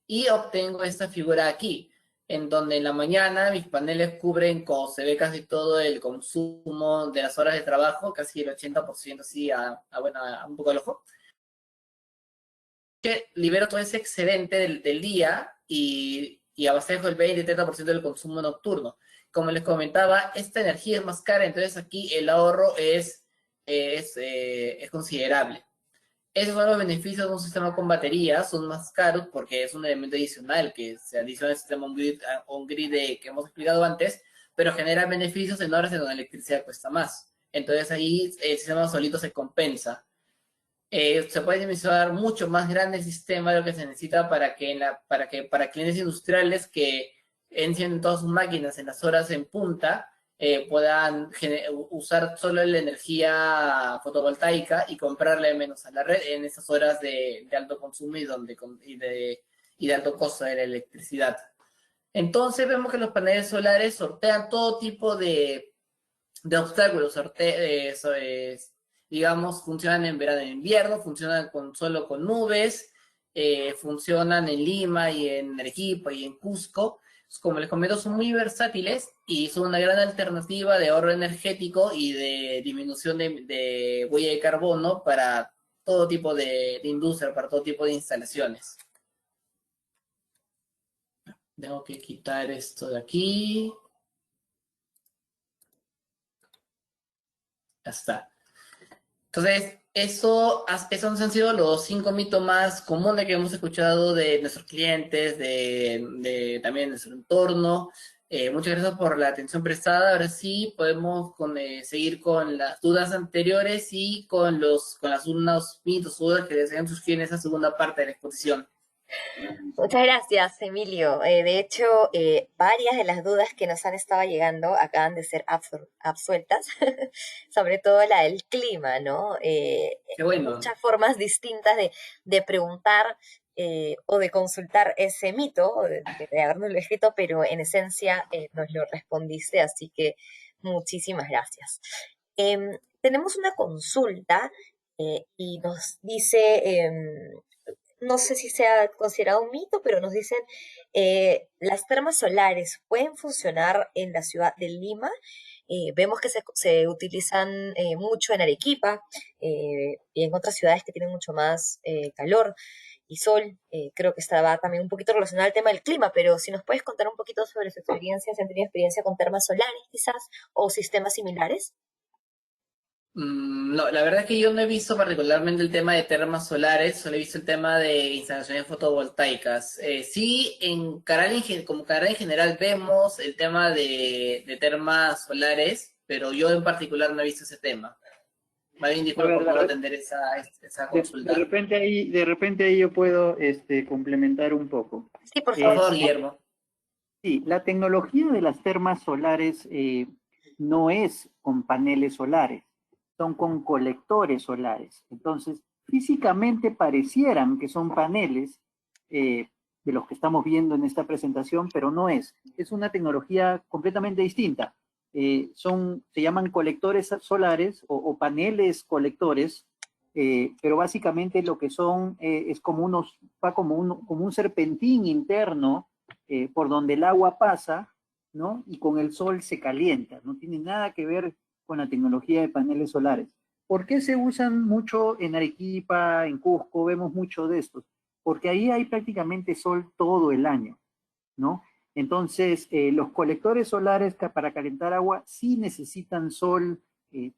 Y obtengo esta figura aquí, en donde en la mañana mis paneles cubren, como se ve, casi todo el consumo de las horas de trabajo, casi el 80%, así a un poco al ojo. Que libero todo ese excedente del día y abastejo el 20-30% del consumo nocturno. Como les comentaba, esta energía es más cara, entonces aquí el ahorro es considerable. Esos son los beneficios de un sistema con baterías, son más caros porque es un elemento adicional que se adiciona al sistema on-grid que hemos explicado antes, pero genera beneficios en horas en donde la electricidad cuesta más. Entonces ahí el sistema solito se compensa. Se puede dimensionar mucho más grande el sistema de lo que se necesita para clientes industriales que encienden todas sus máquinas en las horas en punta puedan usar solo la energía fotovoltaica y comprarle menos a la red en esas horas de alto consumo y de alto costo de la electricidad. Entonces vemos que los paneles solares sortean todo tipo de obstáculos, digamos, funcionan en verano y en invierno, funcionan solo con nubes, funcionan en Lima y en Arequipa y en Cusco. Como les comento, son muy versátiles y son una gran alternativa de ahorro energético y de disminución de huella de carbono para todo tipo de industria, para todo tipo de instalaciones. Tengo que quitar esto de aquí. Ya está. Entonces, esos han sido los 5 mitos más comunes que hemos escuchado de nuestros clientes, también de nuestro entorno. Muchas gracias por la atención prestada. Ahora sí podemos seguir con las dudas anteriores y con unos mitos o dudas que desean surgir en esa segunda parte de la exposición. Muchas gracias, Emilio. De hecho, varias de las dudas que nos han estado llegando acaban de ser absueltas, sobre todo la del clima, ¿no? Qué bueno. Muchas formas distintas de preguntar o de consultar ese mito, o de habernoslo escrito, pero en esencia nos lo respondiste, así que muchísimas gracias. Tenemos una consulta y nos dice no sé si sea considerado un mito, pero nos dicen, ¿las termas solares pueden funcionar en la ciudad de Lima? Vemos que se utilizan mucho en Arequipa y en otras ciudades que tienen mucho más calor y sol. Creo que estaba también un poquito relacionado al tema del clima, pero si nos puedes contar un poquito sobre su experiencia, si han tenido experiencia con termas solares quizás o sistemas similares. No, la verdad es que yo no he visto particularmente el tema de termas solares, solo he visto el tema de instalaciones fotovoltaicas. Sí, como canal en general vemos el tema de termas solares, pero yo en particular no he visto ese tema. Más bien A disculpa ver, por no atender esa consulta. de repente ahí yo puedo complementar un poco. Sí, por Por favor. favor, Guillermo. Sí, la tecnología de las termas solares no es con paneles solares, son con colectores solares. Entonces, físicamente parecieran que son paneles de los que estamos viendo en esta presentación, pero no es. Es una tecnología completamente distinta. Se llaman colectores solares o paneles colectores, pero básicamente lo que son es va como un serpentín interno por donde el agua pasa, ¿no? Y con el sol se calienta. No tiene nada que ver con la tecnología de paneles solares. ¿Por qué se usan mucho en Arequipa, en Cusco? Vemos mucho de estos. Porque ahí hay prácticamente sol todo el año, ¿no? Entonces, los colectores solares para calentar agua sí necesitan sol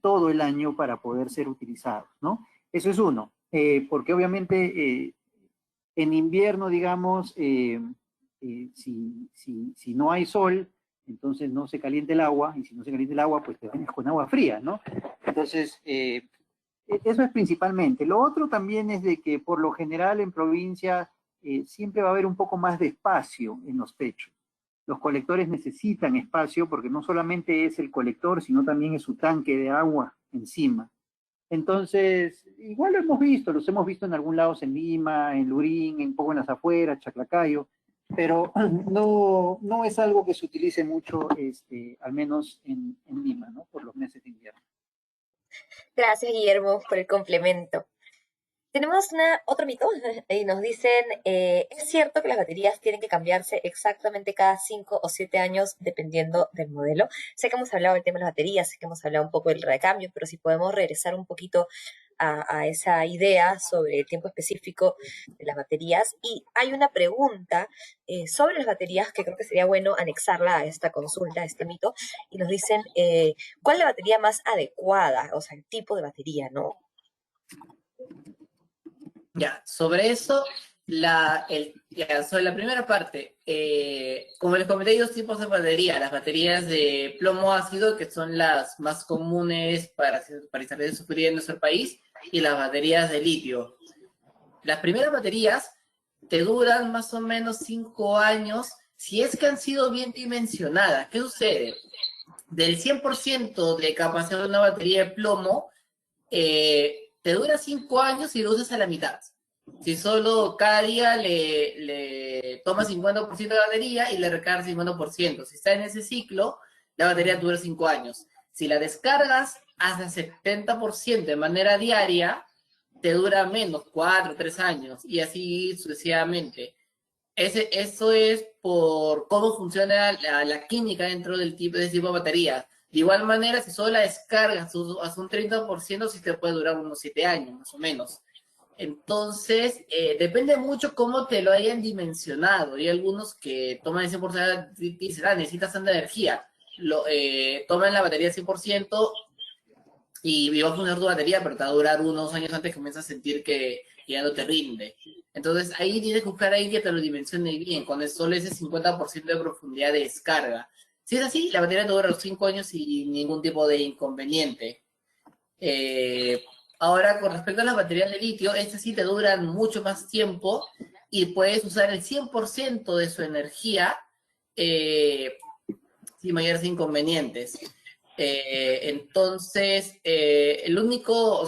todo el año para poder ser utilizados, ¿no? Eso es uno, porque obviamente en invierno, digamos, si no hay sol, entonces no se calienta el agua, y si no se calienta el agua, pues te bañas con agua fría, ¿no? Entonces, eso es principalmente. Lo otro también es de que por lo general en provincia siempre va a haber un poco más de espacio en los techos. Los colectores necesitan espacio porque no solamente es el colector, sino también es su tanque de agua encima. Entonces, igual los hemos visto en algún lado en Lima, en Lurín, un poco en las afueras, Chaclacayo, pero no es algo que se utilice mucho, al menos en Lima, ¿no? Por los meses de invierno. Gracias, Guillermo, por el complemento. Tenemos otro mito y nos dicen, ¿es cierto que las baterías tienen que cambiarse exactamente cada 5 o 7 años dependiendo del modelo? Sé que hemos hablado del tema de las baterías, sé que hemos hablado un poco del recambio, pero si podemos regresar un poquito a esa idea sobre el tiempo específico de las baterías. Y hay una pregunta sobre las baterías que creo que sería bueno anexarla a esta consulta, a este mito, y nos dicen, ¿cuál es la batería más adecuada? O sea, el tipo de batería, ¿no? Ya, sobre eso, sobre la primera parte, como les comenté, hay dos tipos de batería. Las baterías de plomo ácido, que son las más comunes para instalaciones superiores en nuestro país, y las baterías de litio. Las primeras baterías te duran más o menos 5 años si es que han sido bien dimensionadas. ¿Qué sucede? Del 100% de capacidad de una batería de plomo, te dura 5 años y lo usas a la mitad. Si solo cada día le tomas 50% de batería y le recargas 50%. Si está en ese ciclo, la batería dura 5 años. Si la descargas hasta 70% de manera diaria, te dura menos, 4, 3 años, y así sucesivamente. Eso es por cómo funciona la química dentro de ese tipo de baterías. De igual manera, si solo la descargas hasta un 30%, sí te puede durar unos 7 años, más o menos. Entonces, depende mucho cómo te lo hayan dimensionado. Hay algunos que toman ese porcentaje y dicen, necesitas tanta energía. Toman la batería 100% y va a funcionar tu batería, pero te va a durar unos años antes que comienzas a sentir que ya no te rinde. Entonces, ahí tienes que buscar a alguien que te lo dimensione bien, con solo ese 50% de profundidad de descarga. Si es así, la batería te dura los 5 años sin ningún tipo de inconveniente. Ahora, con respecto a las baterías de litio, estas sí te duran mucho más tiempo, y puedes usar el 100% de su energía sin mayores inconvenientes. Entonces, lo único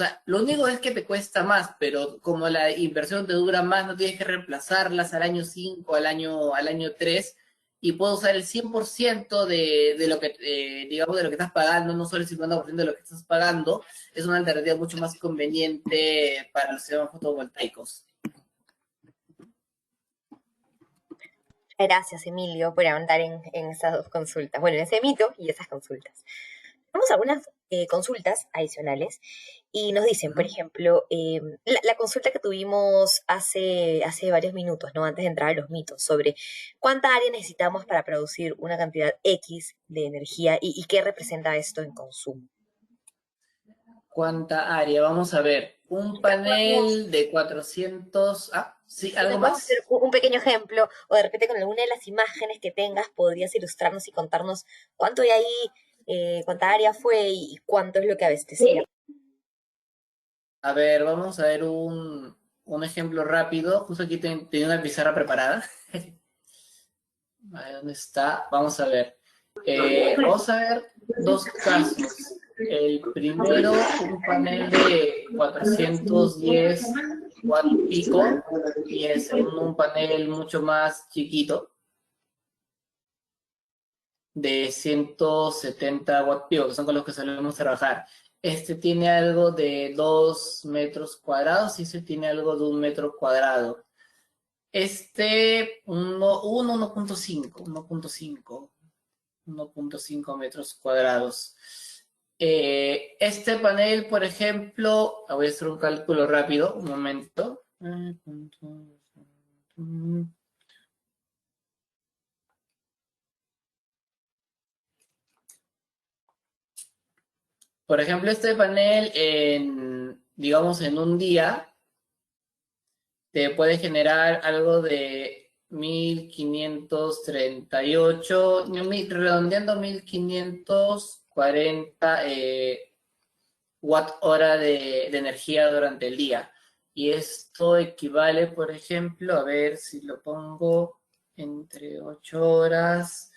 es que te cuesta más, pero como la inversión te dura más, no tienes que reemplazarlas al año 5, al año 3, y puedo usar el 100% de lo que, digamos, de lo que estás pagando, no solo el 50% de lo que estás pagando. Es una alternativa mucho más conveniente para los sistemas fotovoltaicos. Gracias, Emilio, por ahondar en esas dos consultas. Bueno, en ese mito y esas consultas. Tenemos algunas consultas adicionales y nos dicen, por ejemplo, la consulta que tuvimos hace varios minutos, ¿no? Antes de entrar a los mitos, sobre cuánta área necesitamos para producir una cantidad X de energía y qué representa esto en consumo. ¿Cuánta área? Vamos a ver. Un panel de 400... Ah, sí, ¿algo Vamos a más? hacer un pequeño ejemplo, o de repente con alguna de las imágenes que tengas podrías ilustrarnos y contarnos cuánto hay ahí, cuánta área fue y cuánto es lo que abastecía. A ver, vamos a ver un ejemplo rápido. Justo aquí tenía una pizarra preparada. A ver, ¿dónde está? Vamos a ver. Vamos a ver dos casos. El primero, un panel de 410 watt pico, y el segundo, un panel mucho más chiquito, de 170 watt pico, que son con los que solemos trabajar. Este tiene algo de 2 metros cuadrados y este tiene algo de 1 metro cuadrado. Este, 1.5 metros cuadrados. Este panel, por ejemplo, voy a hacer un cálculo rápido, un momento. Por ejemplo, este panel, digamos, en un día, te puede generar algo de 1538, redondeando 1540 watt hora de energía durante el día. Y esto equivale, por ejemplo, a ver si lo pongo entre 8 horas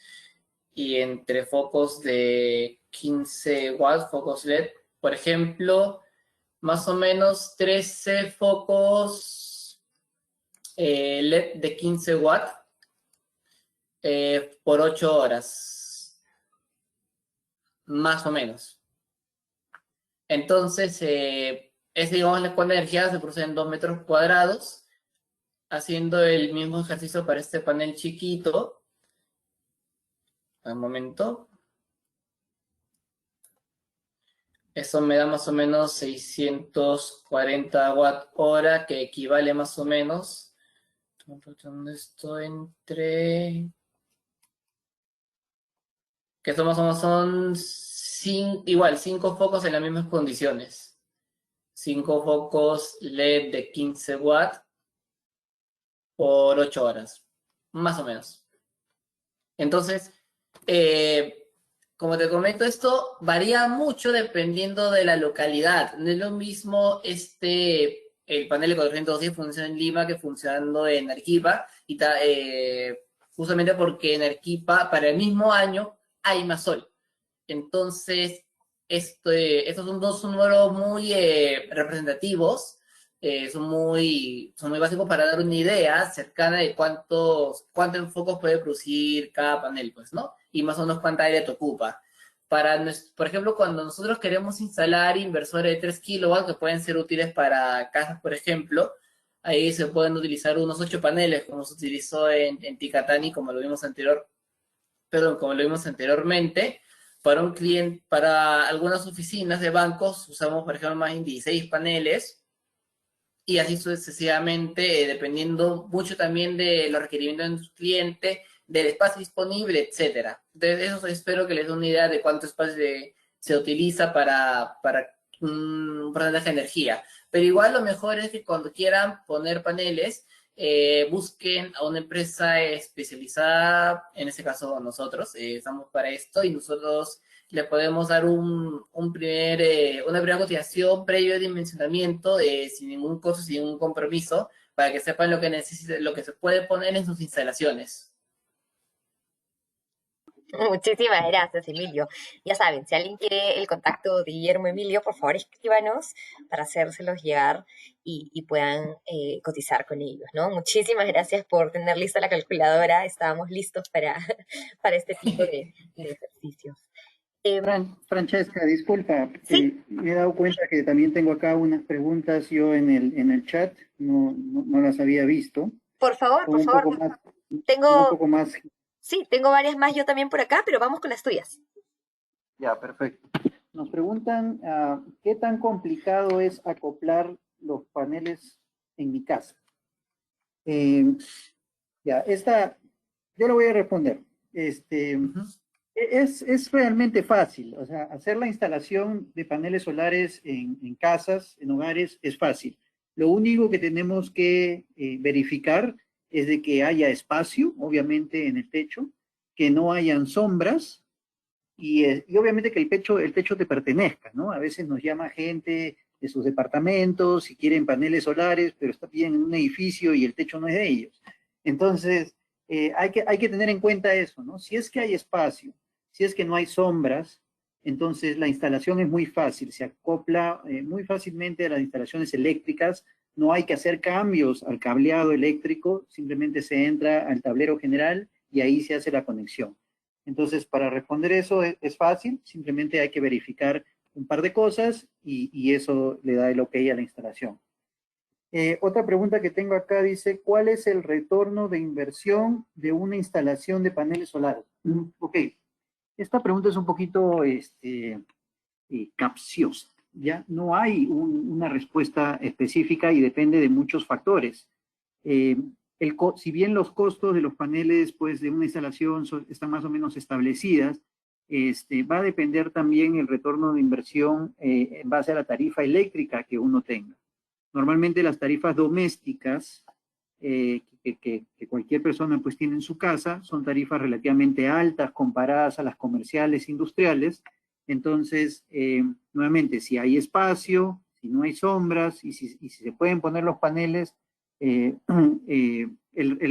y entre focos de 15 watts, focos LED, por ejemplo, más o menos 13 focos LED de 15 watts por 8 horas, más o menos. Entonces, digamos, la cuánta energía se produce en 2 metros cuadrados, haciendo el mismo ejercicio para este panel chiquito. Un momento. Eso me da más o menos 640 watt hora, que equivale más o menos. Esto entre... Que esto más o menos son 5 focos en las mismas condiciones. 5 focos LED de 15 watts por 8 horas. Más o menos. Entonces, como te comento, esto varía mucho dependiendo de la localidad. No es lo mismo el panel de 410 funciona en Lima que funcionando en Arequipa, y justamente porque en Arequipa, para el mismo año, hay más sol. Entonces, estos son dos números muy representativos, son muy básicos para dar una idea cercana de cuántos focos puede producir cada panel, pues, ¿no? Y más o menos cuánta área te ocupa. Por ejemplo, cuando nosotros queremos instalar inversores de 3 kilowatts que pueden ser útiles para casas, por ejemplo, ahí se pueden utilizar unos 8 paneles, como se utilizó en Ticatani, como lo vimos anteriormente. Para un cliente, para algunas oficinas de bancos, usamos, por ejemplo, más de 16 paneles, y así sucesivamente, dependiendo mucho también de los requerimientos de su cliente, del espacio disponible, etcétera. Entonces, eso espero que les dé una idea de cuánto espacio se utiliza para un porcentaje de energía. Pero igual lo mejor es que cuando quieran poner paneles, busquen a una empresa especializada, en este caso nosotros, estamos para esto, y nosotros le podemos dar una primera cotización previo de dimensionamiento, sin ningún costo, sin ningún compromiso, para que sepan lo que necesita, lo que se puede poner en sus instalaciones. Muchísimas gracias, Emilio. Ya saben, si alguien quiere el contacto de Guillermo Emilio, por favor escríbanos para hacérselos llegar y puedan cotizar con ellos, ¿no? Muchísimas gracias por tener lista la calculadora. Estábamos listos para, para este tipo de ejercicios. Francesca, disculpa, Sí. me he dado cuenta que también tengo acá unas preguntas yo en el chat, no las había visto. Por favor, Un poco más, Tengo, un poco más. sí, tengo varias más yo también por acá, pero vamos con las tuyas. Ya, perfecto. Nos preguntan, ¿qué tan complicado es acoplar los paneles en mi casa? Ya, yo lo voy a responder. Es realmente fácil, o sea, hacer la instalación de paneles solares en casas, en hogares, es fácil. Lo único que tenemos que verificar es de que haya espacio, obviamente, en el techo, que no hayan sombras, y obviamente que el techo te pertenezca, ¿no? A veces nos llama gente de sus departamentos y quieren paneles solares, pero está bien en un edificio y el techo no es de ellos. Entonces, hay que tener en cuenta eso, ¿no? Si es que hay espacio, si es que no hay sombras, entonces la instalación es muy fácil, se acopla muy fácilmente a las instalaciones eléctricas, no hay que hacer cambios al cableado eléctrico, simplemente se entra al tablero general y ahí se hace la conexión. Entonces, para responder eso es fácil, simplemente hay que verificar un par de cosas y eso le da el ok a la instalación. Otra pregunta que tengo acá dice, ¿cuál es el retorno de inversión de una instalación de paneles solares? Ok, esta pregunta es un poquito capciosa, ¿ya? No hay una respuesta específica y depende de muchos factores. Si bien los costos de los paneles pues, de una instalación están más o menos establecidas, va a depender también el retorno de inversión en base a la tarifa eléctrica que uno tenga. Normalmente las tarifas domésticas que cualquier persona pues tiene en su casa son tarifas relativamente altas comparadas a las comerciales industriales. Entonces, nuevamente, si hay espacio, si no hay sombras y si se pueden poner los paneles, el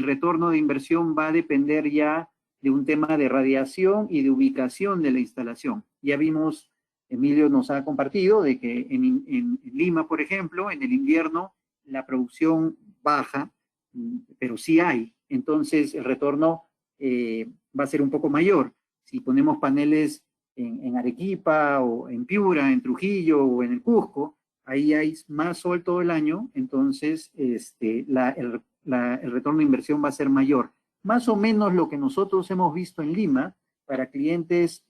retorno de inversión va a depender ya de un tema de radiación y de ubicación de la instalación. Ya vimos, Emilio nos ha compartido de que en Lima, por ejemplo, en el invierno la producción baja, pero sí hay. Entonces el retorno va a ser un poco mayor. Si ponemos paneles en Arequipa o en Piura, en Trujillo o en el Cusco, ahí hay más sol todo el año, entonces el retorno de inversión va a ser mayor. Más o menos lo que nosotros hemos visto en Lima, para clientes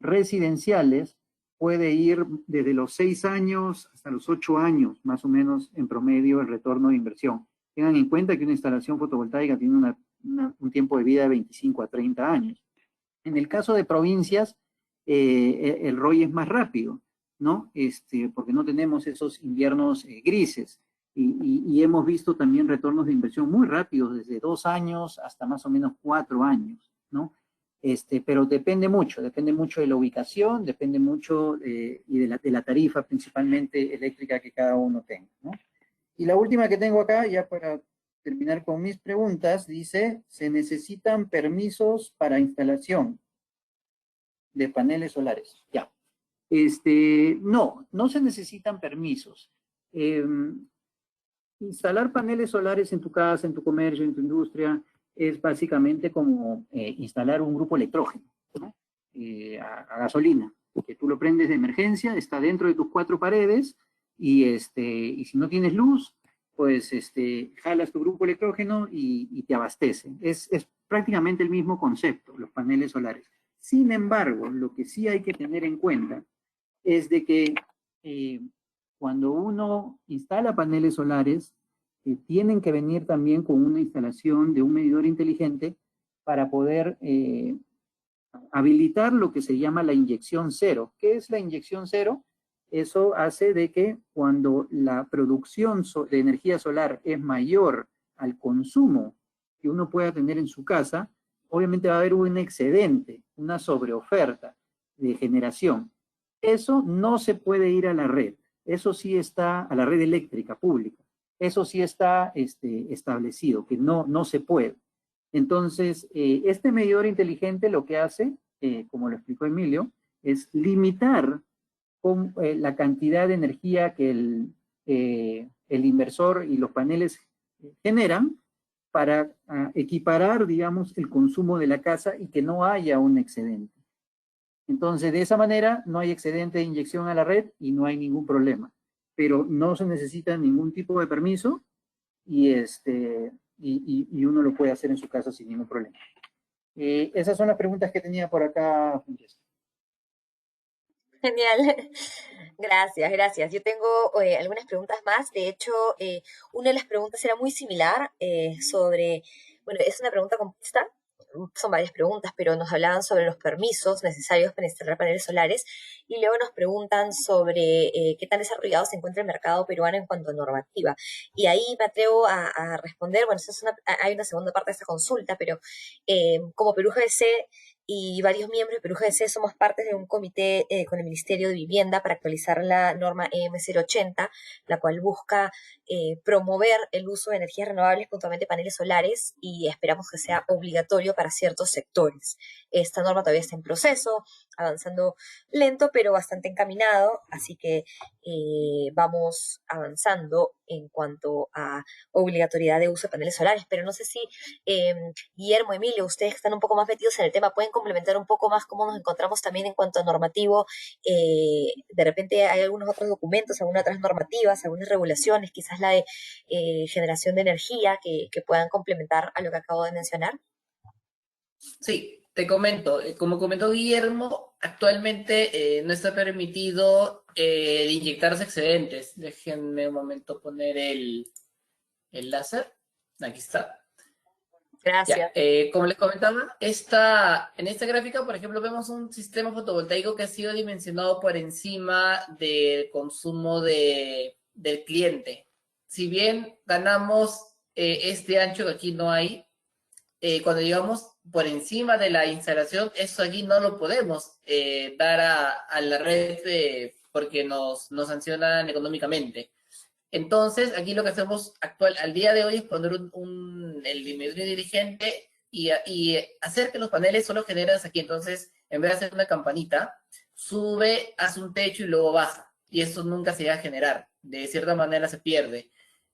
residenciales, puede ir desde los 6 años hasta los 8 años, más o menos en promedio el retorno de inversión. Tengan en cuenta que una instalación fotovoltaica tiene un tiempo de vida de 25 a 30 años. En el caso de provincias, el ROI es más rápido, ¿no? Porque no tenemos esos inviernos grises. Y hemos visto también retornos de inversión muy rápidos, desde 2 años hasta más o menos 4 años, ¿no? Pero depende mucho de la ubicación, depende mucho y de la tarifa principalmente eléctrica que cada uno tenga, ¿no? Y la última que tengo acá, ya para terminar con mis preguntas, dice, ¿se necesitan permisos para instalación de paneles solares? Ya. No se necesitan permisos. Instalar paneles solares en tu casa, en tu comercio, en tu industria, es básicamente como instalar un grupo electrógeno, ¿no? A gasolina, que tú lo prendes de emergencia, está dentro de tus 4 paredes, y si no tienes luz, pues jalas tu grupo electrógeno y te abastece. Es prácticamente el mismo concepto, los paneles solares. Sin embargo, lo que sí hay que tener en cuenta es de que cuando uno instala paneles solares, tienen que venir también con una instalación de un medidor inteligente para poder habilitar lo que se llama la inyección cero. ¿Qué es la inyección cero? Eso hace de que cuando la producción de energía solar es mayor al consumo que uno pueda tener en su casa, obviamente va a haber un excedente, una sobreoferta de generación. Eso no se puede ir a la red. Eso sí está a la red eléctrica pública. eso sí está establecido, que no se puede. Entonces, este medidor inteligente lo que hace, como lo explicó Emilio, es limitar la cantidad de energía que el inversor y los paneles generan para equiparar, digamos, el consumo de la casa y que no haya un excedente. Entonces, de esa manera, no hay excedente de inyección a la red y no hay ningún problema. Pero no se necesita ningún tipo de permiso y, y uno lo puede hacer en su casa sin ningún problema. Esas son las preguntas que tenía por acá, Francesca. Genial. Gracias, gracias. Yo tengo algunas preguntas más. De hecho, una de las preguntas era muy similar sobre, bueno, es una pregunta compuesta, son varias preguntas, pero nos hablaban sobre los permisos necesarios para instalar paneles solares y luego nos preguntan sobre qué tan desarrollado se encuentra el mercado peruano en cuanto a normativa. Y ahí me atrevo a responder, bueno, hay una segunda parte de esta consulta, pero como Perú GDC y varios miembros de Perú GDC somos parte de un comité con el Ministerio de Vivienda para actualizar la norma EM 080, la cual busca promover el uso de energías renovables, puntualmente paneles solares, y esperamos que sea obligatorio para ciertos sectores. Esta norma todavía está en proceso, avanzando lento, pero bastante encaminado, así que vamos avanzando en cuanto a obligatoriedad de uso de paneles solares, pero no sé si Guillermo, Emilio, ustedes que están un poco más metidos en el tema, pueden complementar un poco más cómo nos encontramos también en cuanto a normativo. De repente hay algunos otros documentos, algunas otras normativas, algunas regulaciones, quizás la de generación de energía que puedan complementar a lo que acabo de mencionar. Sí, te comento, como comentó Guillermo, actualmente no está permitido inyectarse excedentes. Déjenme un momento poner el láser. Aquí está. Gracias. Ya, como les comentaba, en esta gráfica, por ejemplo, vemos un sistema fotovoltaico que ha sido dimensionado por encima del consumo del cliente. Si bien ganamos este ancho que aquí no hay, cuando llegamos por encima de la instalación, eso aquí no lo podemos dar a la red porque nos sancionan económicamente. Entonces, aquí lo que hacemos al día de hoy es poner el medidor dirigente y hacer que los paneles solo generas aquí. Entonces, en vez de hacer una campanita, sube, hace un techo y luego baja. Y eso nunca se va a generar. De cierta manera se pierde.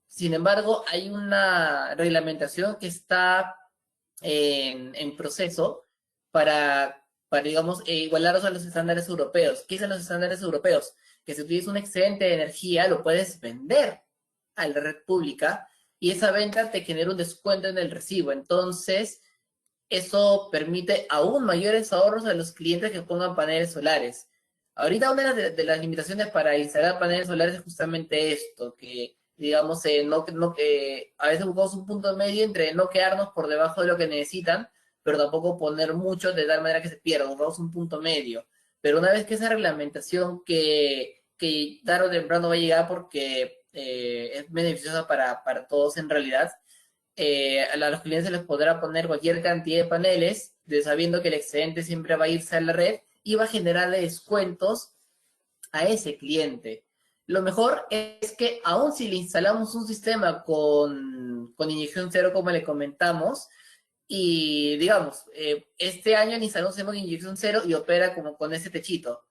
Sin embargo, hay una reglamentación que está en proceso para digamos, igualarlos a los estándares europeos. ¿Qué dicen los estándares europeos? Que si tienes un excedente de energía, lo puedes vender a la red pública y esa venta te genera un descuento en el recibo. Entonces, eso permite aún mayores ahorros a los clientes que pongan paneles solares. Ahorita una de las limitaciones para instalar paneles solares es justamente esto, que digamos, a veces buscamos un punto medio entre no quedarnos por debajo de lo que necesitan, pero tampoco poner mucho de tal manera que se pierda, buscamos un punto medio. Pero una vez que esa reglamentación que tarde o temprano va a llegar porque es beneficiosa para todos en realidad, a los clientes se les podrá poner cualquier cantidad de paneles, sabiendo que el excedente siempre va a irse a la red y va a generarle descuentos a ese cliente. Lo mejor es que aun si le instalamos un sistema con inyección cero, como le comentamos, y digamos, este año le instalamos un sistema con inyección cero y opera como con ese techito.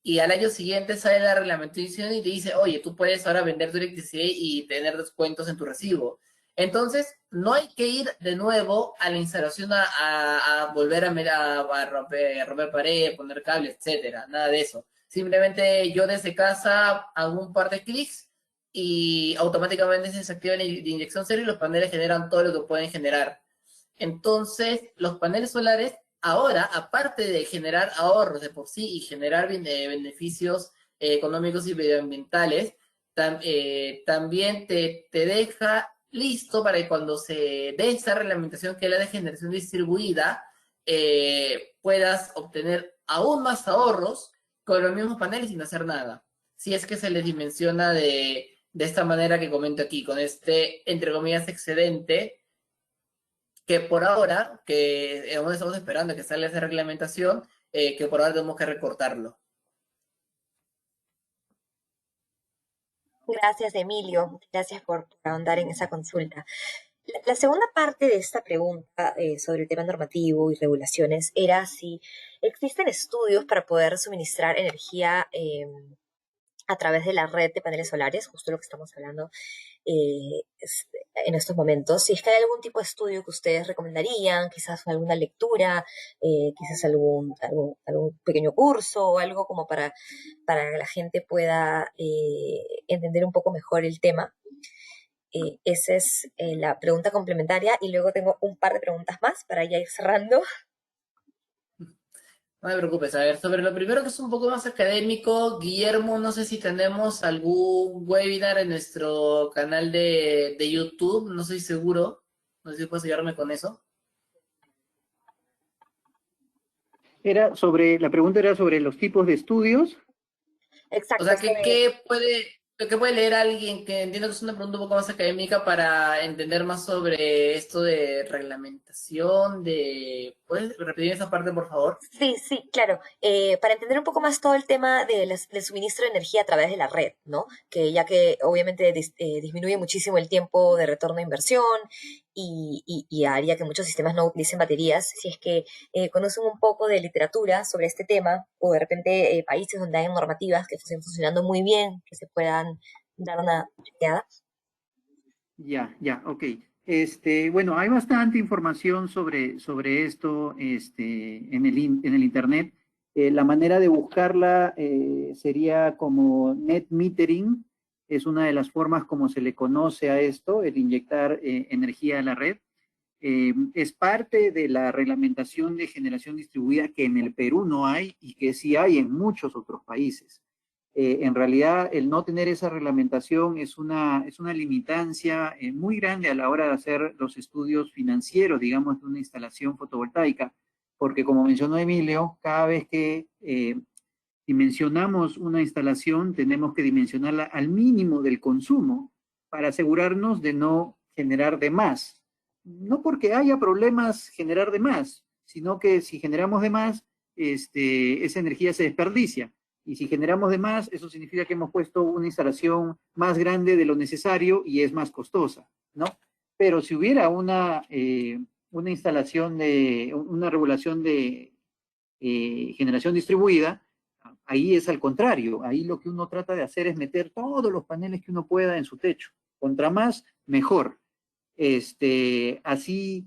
Y al año siguiente sale la reglamentación y te dice, oye, tú puedes ahora vender tu electricidad y tener descuentos en tu recibo. Entonces, no hay que ir de nuevo a la instalación a volver a romper pared, poner cables, etcétera. Nada de eso. Simplemente yo desde casa hago un par de clics y automáticamente se desactiva la inyección cero y los paneles generan todo lo que pueden generar. Entonces, los paneles solares ahora, aparte de generar ahorros de por sí y generar beneficios económicos y medioambientales, también te deja listo para que cuando se dé esa reglamentación que es la de generación distribuida, puedas obtener aún más ahorros con los mismos paneles sin hacer nada. Si es que se les dimensiona de esta manera que comento aquí, con este, entre comillas, excedente, que por ahora, que aún estamos esperando que salga esa reglamentación, que por ahora tenemos que recortarlo. Gracias, Emilio. Gracias por ahondar en esa consulta. La segunda parte de esta pregunta sobre el tema normativo y regulaciones era si existen estudios para poder suministrar energía a través de la red de paneles solares, justo lo que estamos hablando en estos momentos. Si es que hay algún tipo de estudio que ustedes recomendarían, quizás alguna lectura, quizás algún pequeño curso o algo como para que la gente pueda entender un poco mejor el tema. Esa es la pregunta complementaria y luego tengo un par de preguntas más para ya ir cerrando. No me preocupes, a ver, sobre lo primero que es un poco más académico, Guillermo, no sé si tenemos algún webinar en nuestro canal de YouTube, no estoy seguro, no sé si puedes ayudarme con eso. La pregunta era sobre los tipos de estudios. Exacto. O sea, ¿qué puede leer alguien que entiendo que es una pregunta un poco más académica para entender más sobre esto de reglamentación, ¿puedes repetir esa parte, por favor? Sí, sí, claro. Para entender un poco más todo el tema del suministro de energía a través de la red, ¿no? Que ya que obviamente disminuye muchísimo el tiempo de retorno de inversión y haría que muchos sistemas no utilicen baterías. Si es que conocen un poco de literatura sobre este tema o de repente países donde hay normativas que estén funcionando muy bien, que se puedan dar una chequeada. Ya, ok. Bueno, hay bastante información sobre esto en el Internet. La manera de buscarla sería como net metering, es una de las formas como se le conoce a esto, el inyectar energía a la red. Es parte de la reglamentación de generación distribuida que en el Perú no hay y que sí hay en muchos otros países. En realidad, el no tener esa reglamentación es una limitancia muy grande a la hora de hacer los estudios financieros, digamos, de una instalación fotovoltaica, porque como mencionó Emilio, cada vez que dimensionamos una instalación, tenemos que dimensionarla al mínimo del consumo para asegurarnos de no generar de más. No porque haya problemas generar de más, sino que si generamos de más, esa energía se desperdicia. Y si generamos de más, eso significa que hemos puesto una instalación más grande de lo necesario y es más costosa, ¿no? Pero si hubiera una instalación una regulación de generación distribuida, ahí es al contrario. Ahí lo que uno trata de hacer es meter todos los paneles que uno pueda en su techo. Contra más, mejor. Así,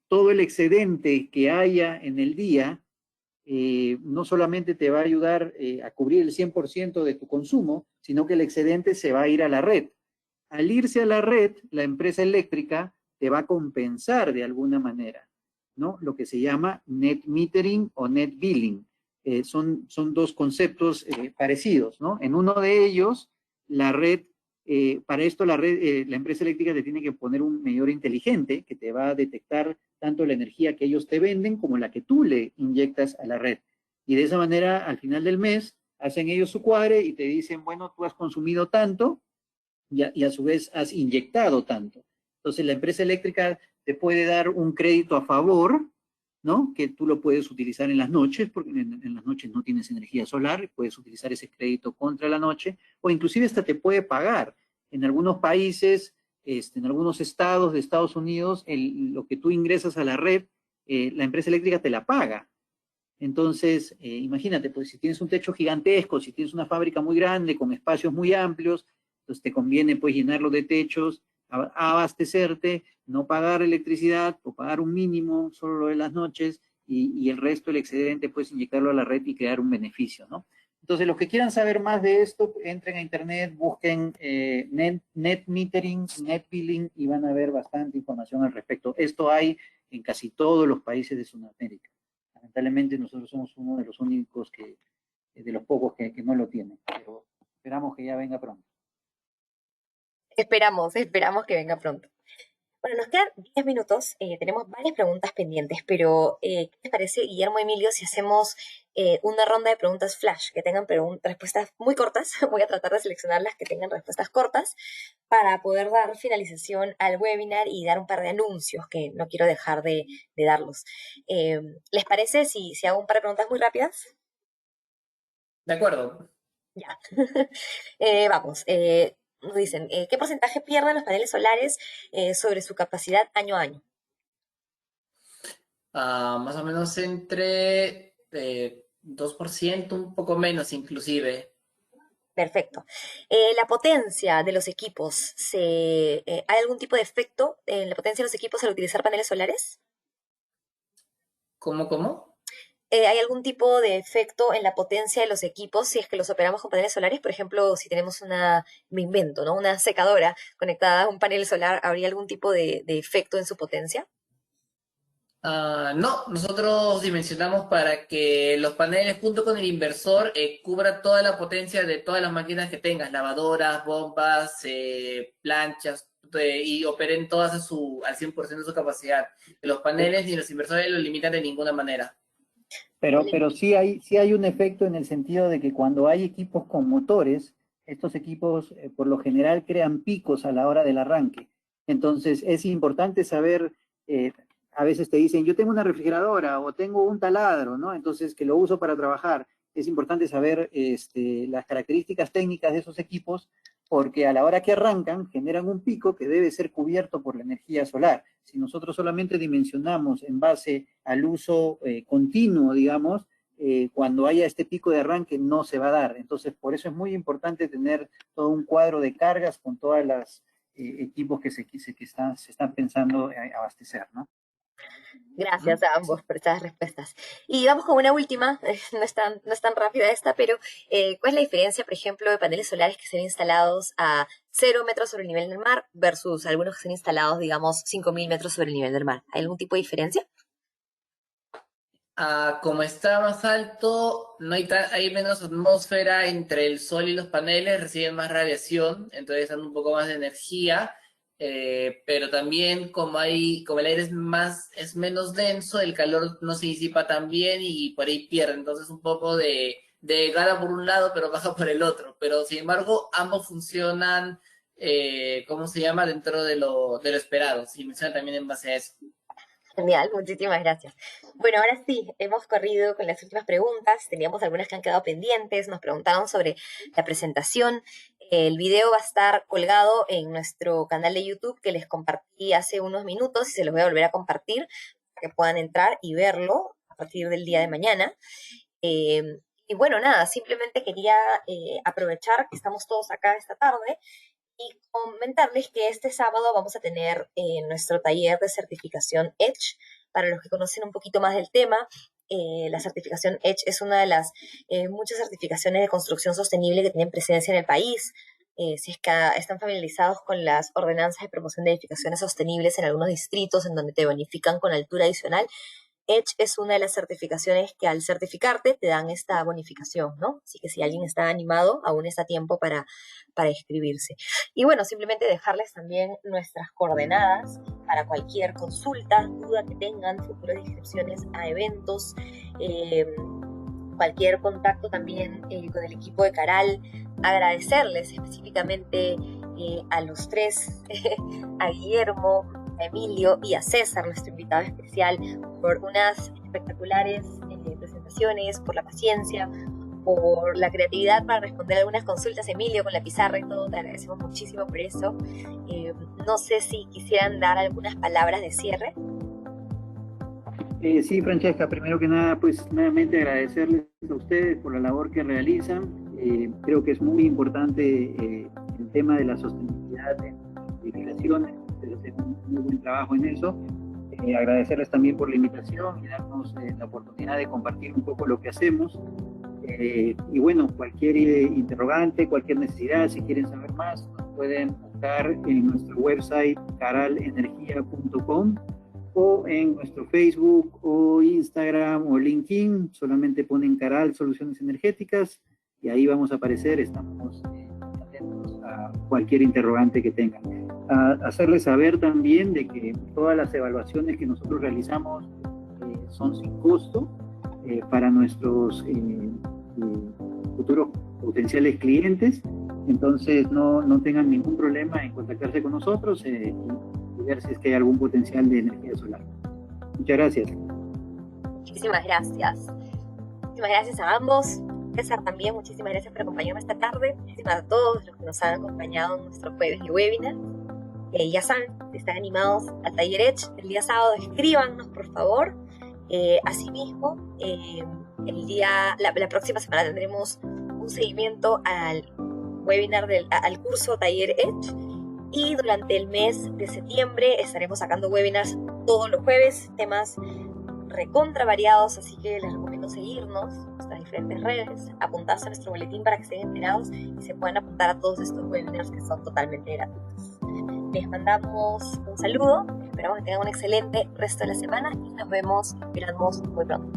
todo el excedente que haya en el día no solamente te va a ayudar a cubrir el 100% de tu consumo, sino que el excedente se va a ir a la red. Al irse a la red, la empresa eléctrica te va a compensar de alguna manera, ¿no? Lo que se llama net metering o net billing. Son dos conceptos parecidos, ¿no? En uno de ellos, la red, para esto la empresa eléctrica te tiene que poner un medidor inteligente que te va a detectar tanto la energía que ellos te venden como la que tú le inyectas a la red. Y de esa manera, al final del mes, hacen ellos su cuadre y te dicen, bueno, tú has consumido tanto y a su vez has inyectado tanto. Entonces, la empresa eléctrica te puede dar un crédito a favor, ¿no? Que tú lo puedes utilizar en las noches, porque en las noches no tienes energía solar, puedes utilizar ese crédito contra la noche, o inclusive hasta te puede pagar. En algunos países, en algunos estados de Estados Unidos, lo que tú ingresas a la red, la empresa eléctrica te la paga. Entonces, imagínate, pues si tienes un techo gigantesco, si tienes una fábrica muy grande, con espacios muy amplios, entonces te conviene pues llenarlo de techos, abastecerte, no pagar electricidad o pagar un mínimo solo lo de las noches y el resto, el excedente, puedes inyectarlo a la red y crear un beneficio, ¿no? Entonces, los que quieran saber más de esto, entren a internet, busquen net metering, net billing y van a ver bastante información al respecto. Esto hay en casi todos los países de Sudamérica. Lamentablemente nosotros somos uno de los únicos de los pocos que no lo tienen, pero esperamos que ya venga pronto. Esperamos que venga pronto. Bueno, nos quedan 10 minutos, tenemos varias preguntas pendientes, pero ¿qué les parece, Guillermo, Emilio, si hacemos una ronda de preguntas flash que tengan respuestas muy cortas? Voy a tratar de seleccionar las que tengan respuestas cortas para poder dar finalización al webinar y dar un par de anuncios que no quiero dejar de darlos. ¿Les parece si hago un par de preguntas muy rápidas? De acuerdo. Ya. Vamos. Nos dicen, ¿qué porcentaje pierden los paneles solares sobre su capacidad año a año? Más o menos entre 2%, un poco menos inclusive. Perfecto. La potencia de los equipos, ¿hay algún tipo de efecto en la potencia de los equipos al utilizar paneles solares? ¿Cómo? ¿Hay algún tipo de efecto en la potencia de los equipos si es que los operamos con paneles solares? Por ejemplo, si tenemos me invento, ¿no? Una secadora conectada a un panel solar, ¿habría algún tipo de efecto en su potencia? No, nosotros dimensionamos para que los paneles junto con el inversor cubra toda la potencia de todas las máquinas que tengas, lavadoras, bombas, planchas, y operen todas al 100% de su capacidad. Los paneles ni los inversores lo limitan de ninguna manera. Pero sí hay un efecto en el sentido de que cuando hay equipos con motores, estos equipos por lo general crean picos a la hora del arranque. Entonces es importante saber, a veces te dicen, yo tengo una refrigeradora o tengo un taladro, ¿no? Entonces que lo uso para trabajar. Es importante saber las características técnicas de esos equipos porque a la hora que arrancan generan un pico que debe ser cubierto por la energía solar. Si nosotros solamente dimensionamos en base al uso continuo, digamos, cuando haya este pico de arranque no se va a dar. Entonces, por eso es muy importante tener todo un cuadro de cargas con todas las equipos que se están pensando abastecer, ¿no? Gracias a ambos por estas respuestas. Y vamos con una última, no es tan rápida esta, pero ¿cuál es la diferencia, por ejemplo, de paneles solares que se ven instalados a 0 metros sobre el nivel del mar versus algunos que se ven instalados, digamos, 5.000 metros sobre el nivel del mar? ¿Hay algún tipo de diferencia? Como está más alto, no hay menos atmósfera entre el sol y los paneles, reciben más radiación, entonces dan un poco más de energía, pero también como el aire es menos denso, el calor no se disipa tan bien y por ahí pierde, entonces un poco de gana por un lado, pero baja por el otro. Pero sin embargo, ambos funcionan, ¿cómo se llama? Dentro de lo esperado, y funcionan también en base a eso. Genial, muchísimas gracias. Bueno, ahora sí, hemos corrido con las últimas preguntas. Teníamos algunas que han quedado pendientes. Nos preguntaron sobre la presentación. El video va a estar colgado en nuestro canal de YouTube que les compartí hace unos minutos y se los voy a volver a compartir para que puedan entrar y verlo a partir del día de mañana. Y bueno, nada, simplemente quería aprovechar que estamos todos acá esta tarde y comentarles que este sábado vamos a tener nuestro taller de certificación EDGE. Para los que conocen un poquito más del tema, la certificación EDGE es una de las muchas certificaciones de construcción sostenible que tienen presencia en el país. Si es que están familiarizados con las ordenanzas de promoción de edificaciones sostenibles en algunos distritos en donde te bonifican con altura adicional, EDGE es una de las certificaciones que al certificarte te dan esta bonificación, ¿no? Así que si alguien está animado, aún está a tiempo para inscribirse. Y bueno, simplemente dejarles también nuestras coordenadas para cualquier consulta, duda que tengan, futuras inscripciones a eventos, cualquier contacto también con el equipo de Caral. Agradecerles específicamente a los tres, a Guillermo, a Emilio y a César, nuestro invitado especial, por unas espectaculares presentaciones, por la paciencia, por la creatividad para responder algunas consultas. Emilio, con la pizarra y todo, te agradecemos muchísimo por eso. No sé si quisieran dar algunas palabras de cierre. Sí, Francesca, primero que nada, pues nuevamente agradecerles a ustedes por la labor que realizan. Creo que es muy importante el tema de la sostenibilidad en edificaciones. Ustedes hacen un muy buen trabajo en eso. Agradecerles también por la invitación y darnos la oportunidad de compartir un poco lo que hacemos. Y bueno, cualquier interrogante, cualquier necesidad, si quieren saber más, nos pueden buscar en nuestro website caralenergia.com o en nuestro Facebook o Instagram o LinkedIn. Solamente ponen Caral Soluciones Energéticas y ahí vamos a aparecer. Estamos atentos a cualquier interrogante que tengan. Hacerles saber también de que todas las evaluaciones que nosotros realizamos son sin costo para nuestros futuros potenciales clientes. Entonces no tengan ningún problema en contactarse con nosotros y ver si es que hay algún potencial de energía solar. Muchas gracias. Muchísimas gracias. Muchísimas gracias a ambos. César también, muchísimas gracias por acompañarme esta tarde. Muchísimas a todos los que nos han acompañado en nuestro jueves de webinar. Ya saben, si están animados al Taller Edge el día sábado, escríbanos por favor. Asimismo, la próxima semana tendremos un seguimiento al webinar al curso Taller Edge, y durante el mes de septiembre estaremos sacando webinars todos los jueves, temas recontra variados, así que les recomiendo seguirnos en nuestras diferentes redes, apuntarse a nuestro boletín para que estén enterados y se puedan apuntar a todos estos webinars que son totalmente gratuitos. Les mandamos un saludo, esperamos que tengan un excelente resto de la semana y nos vemos, esperamos muy pronto.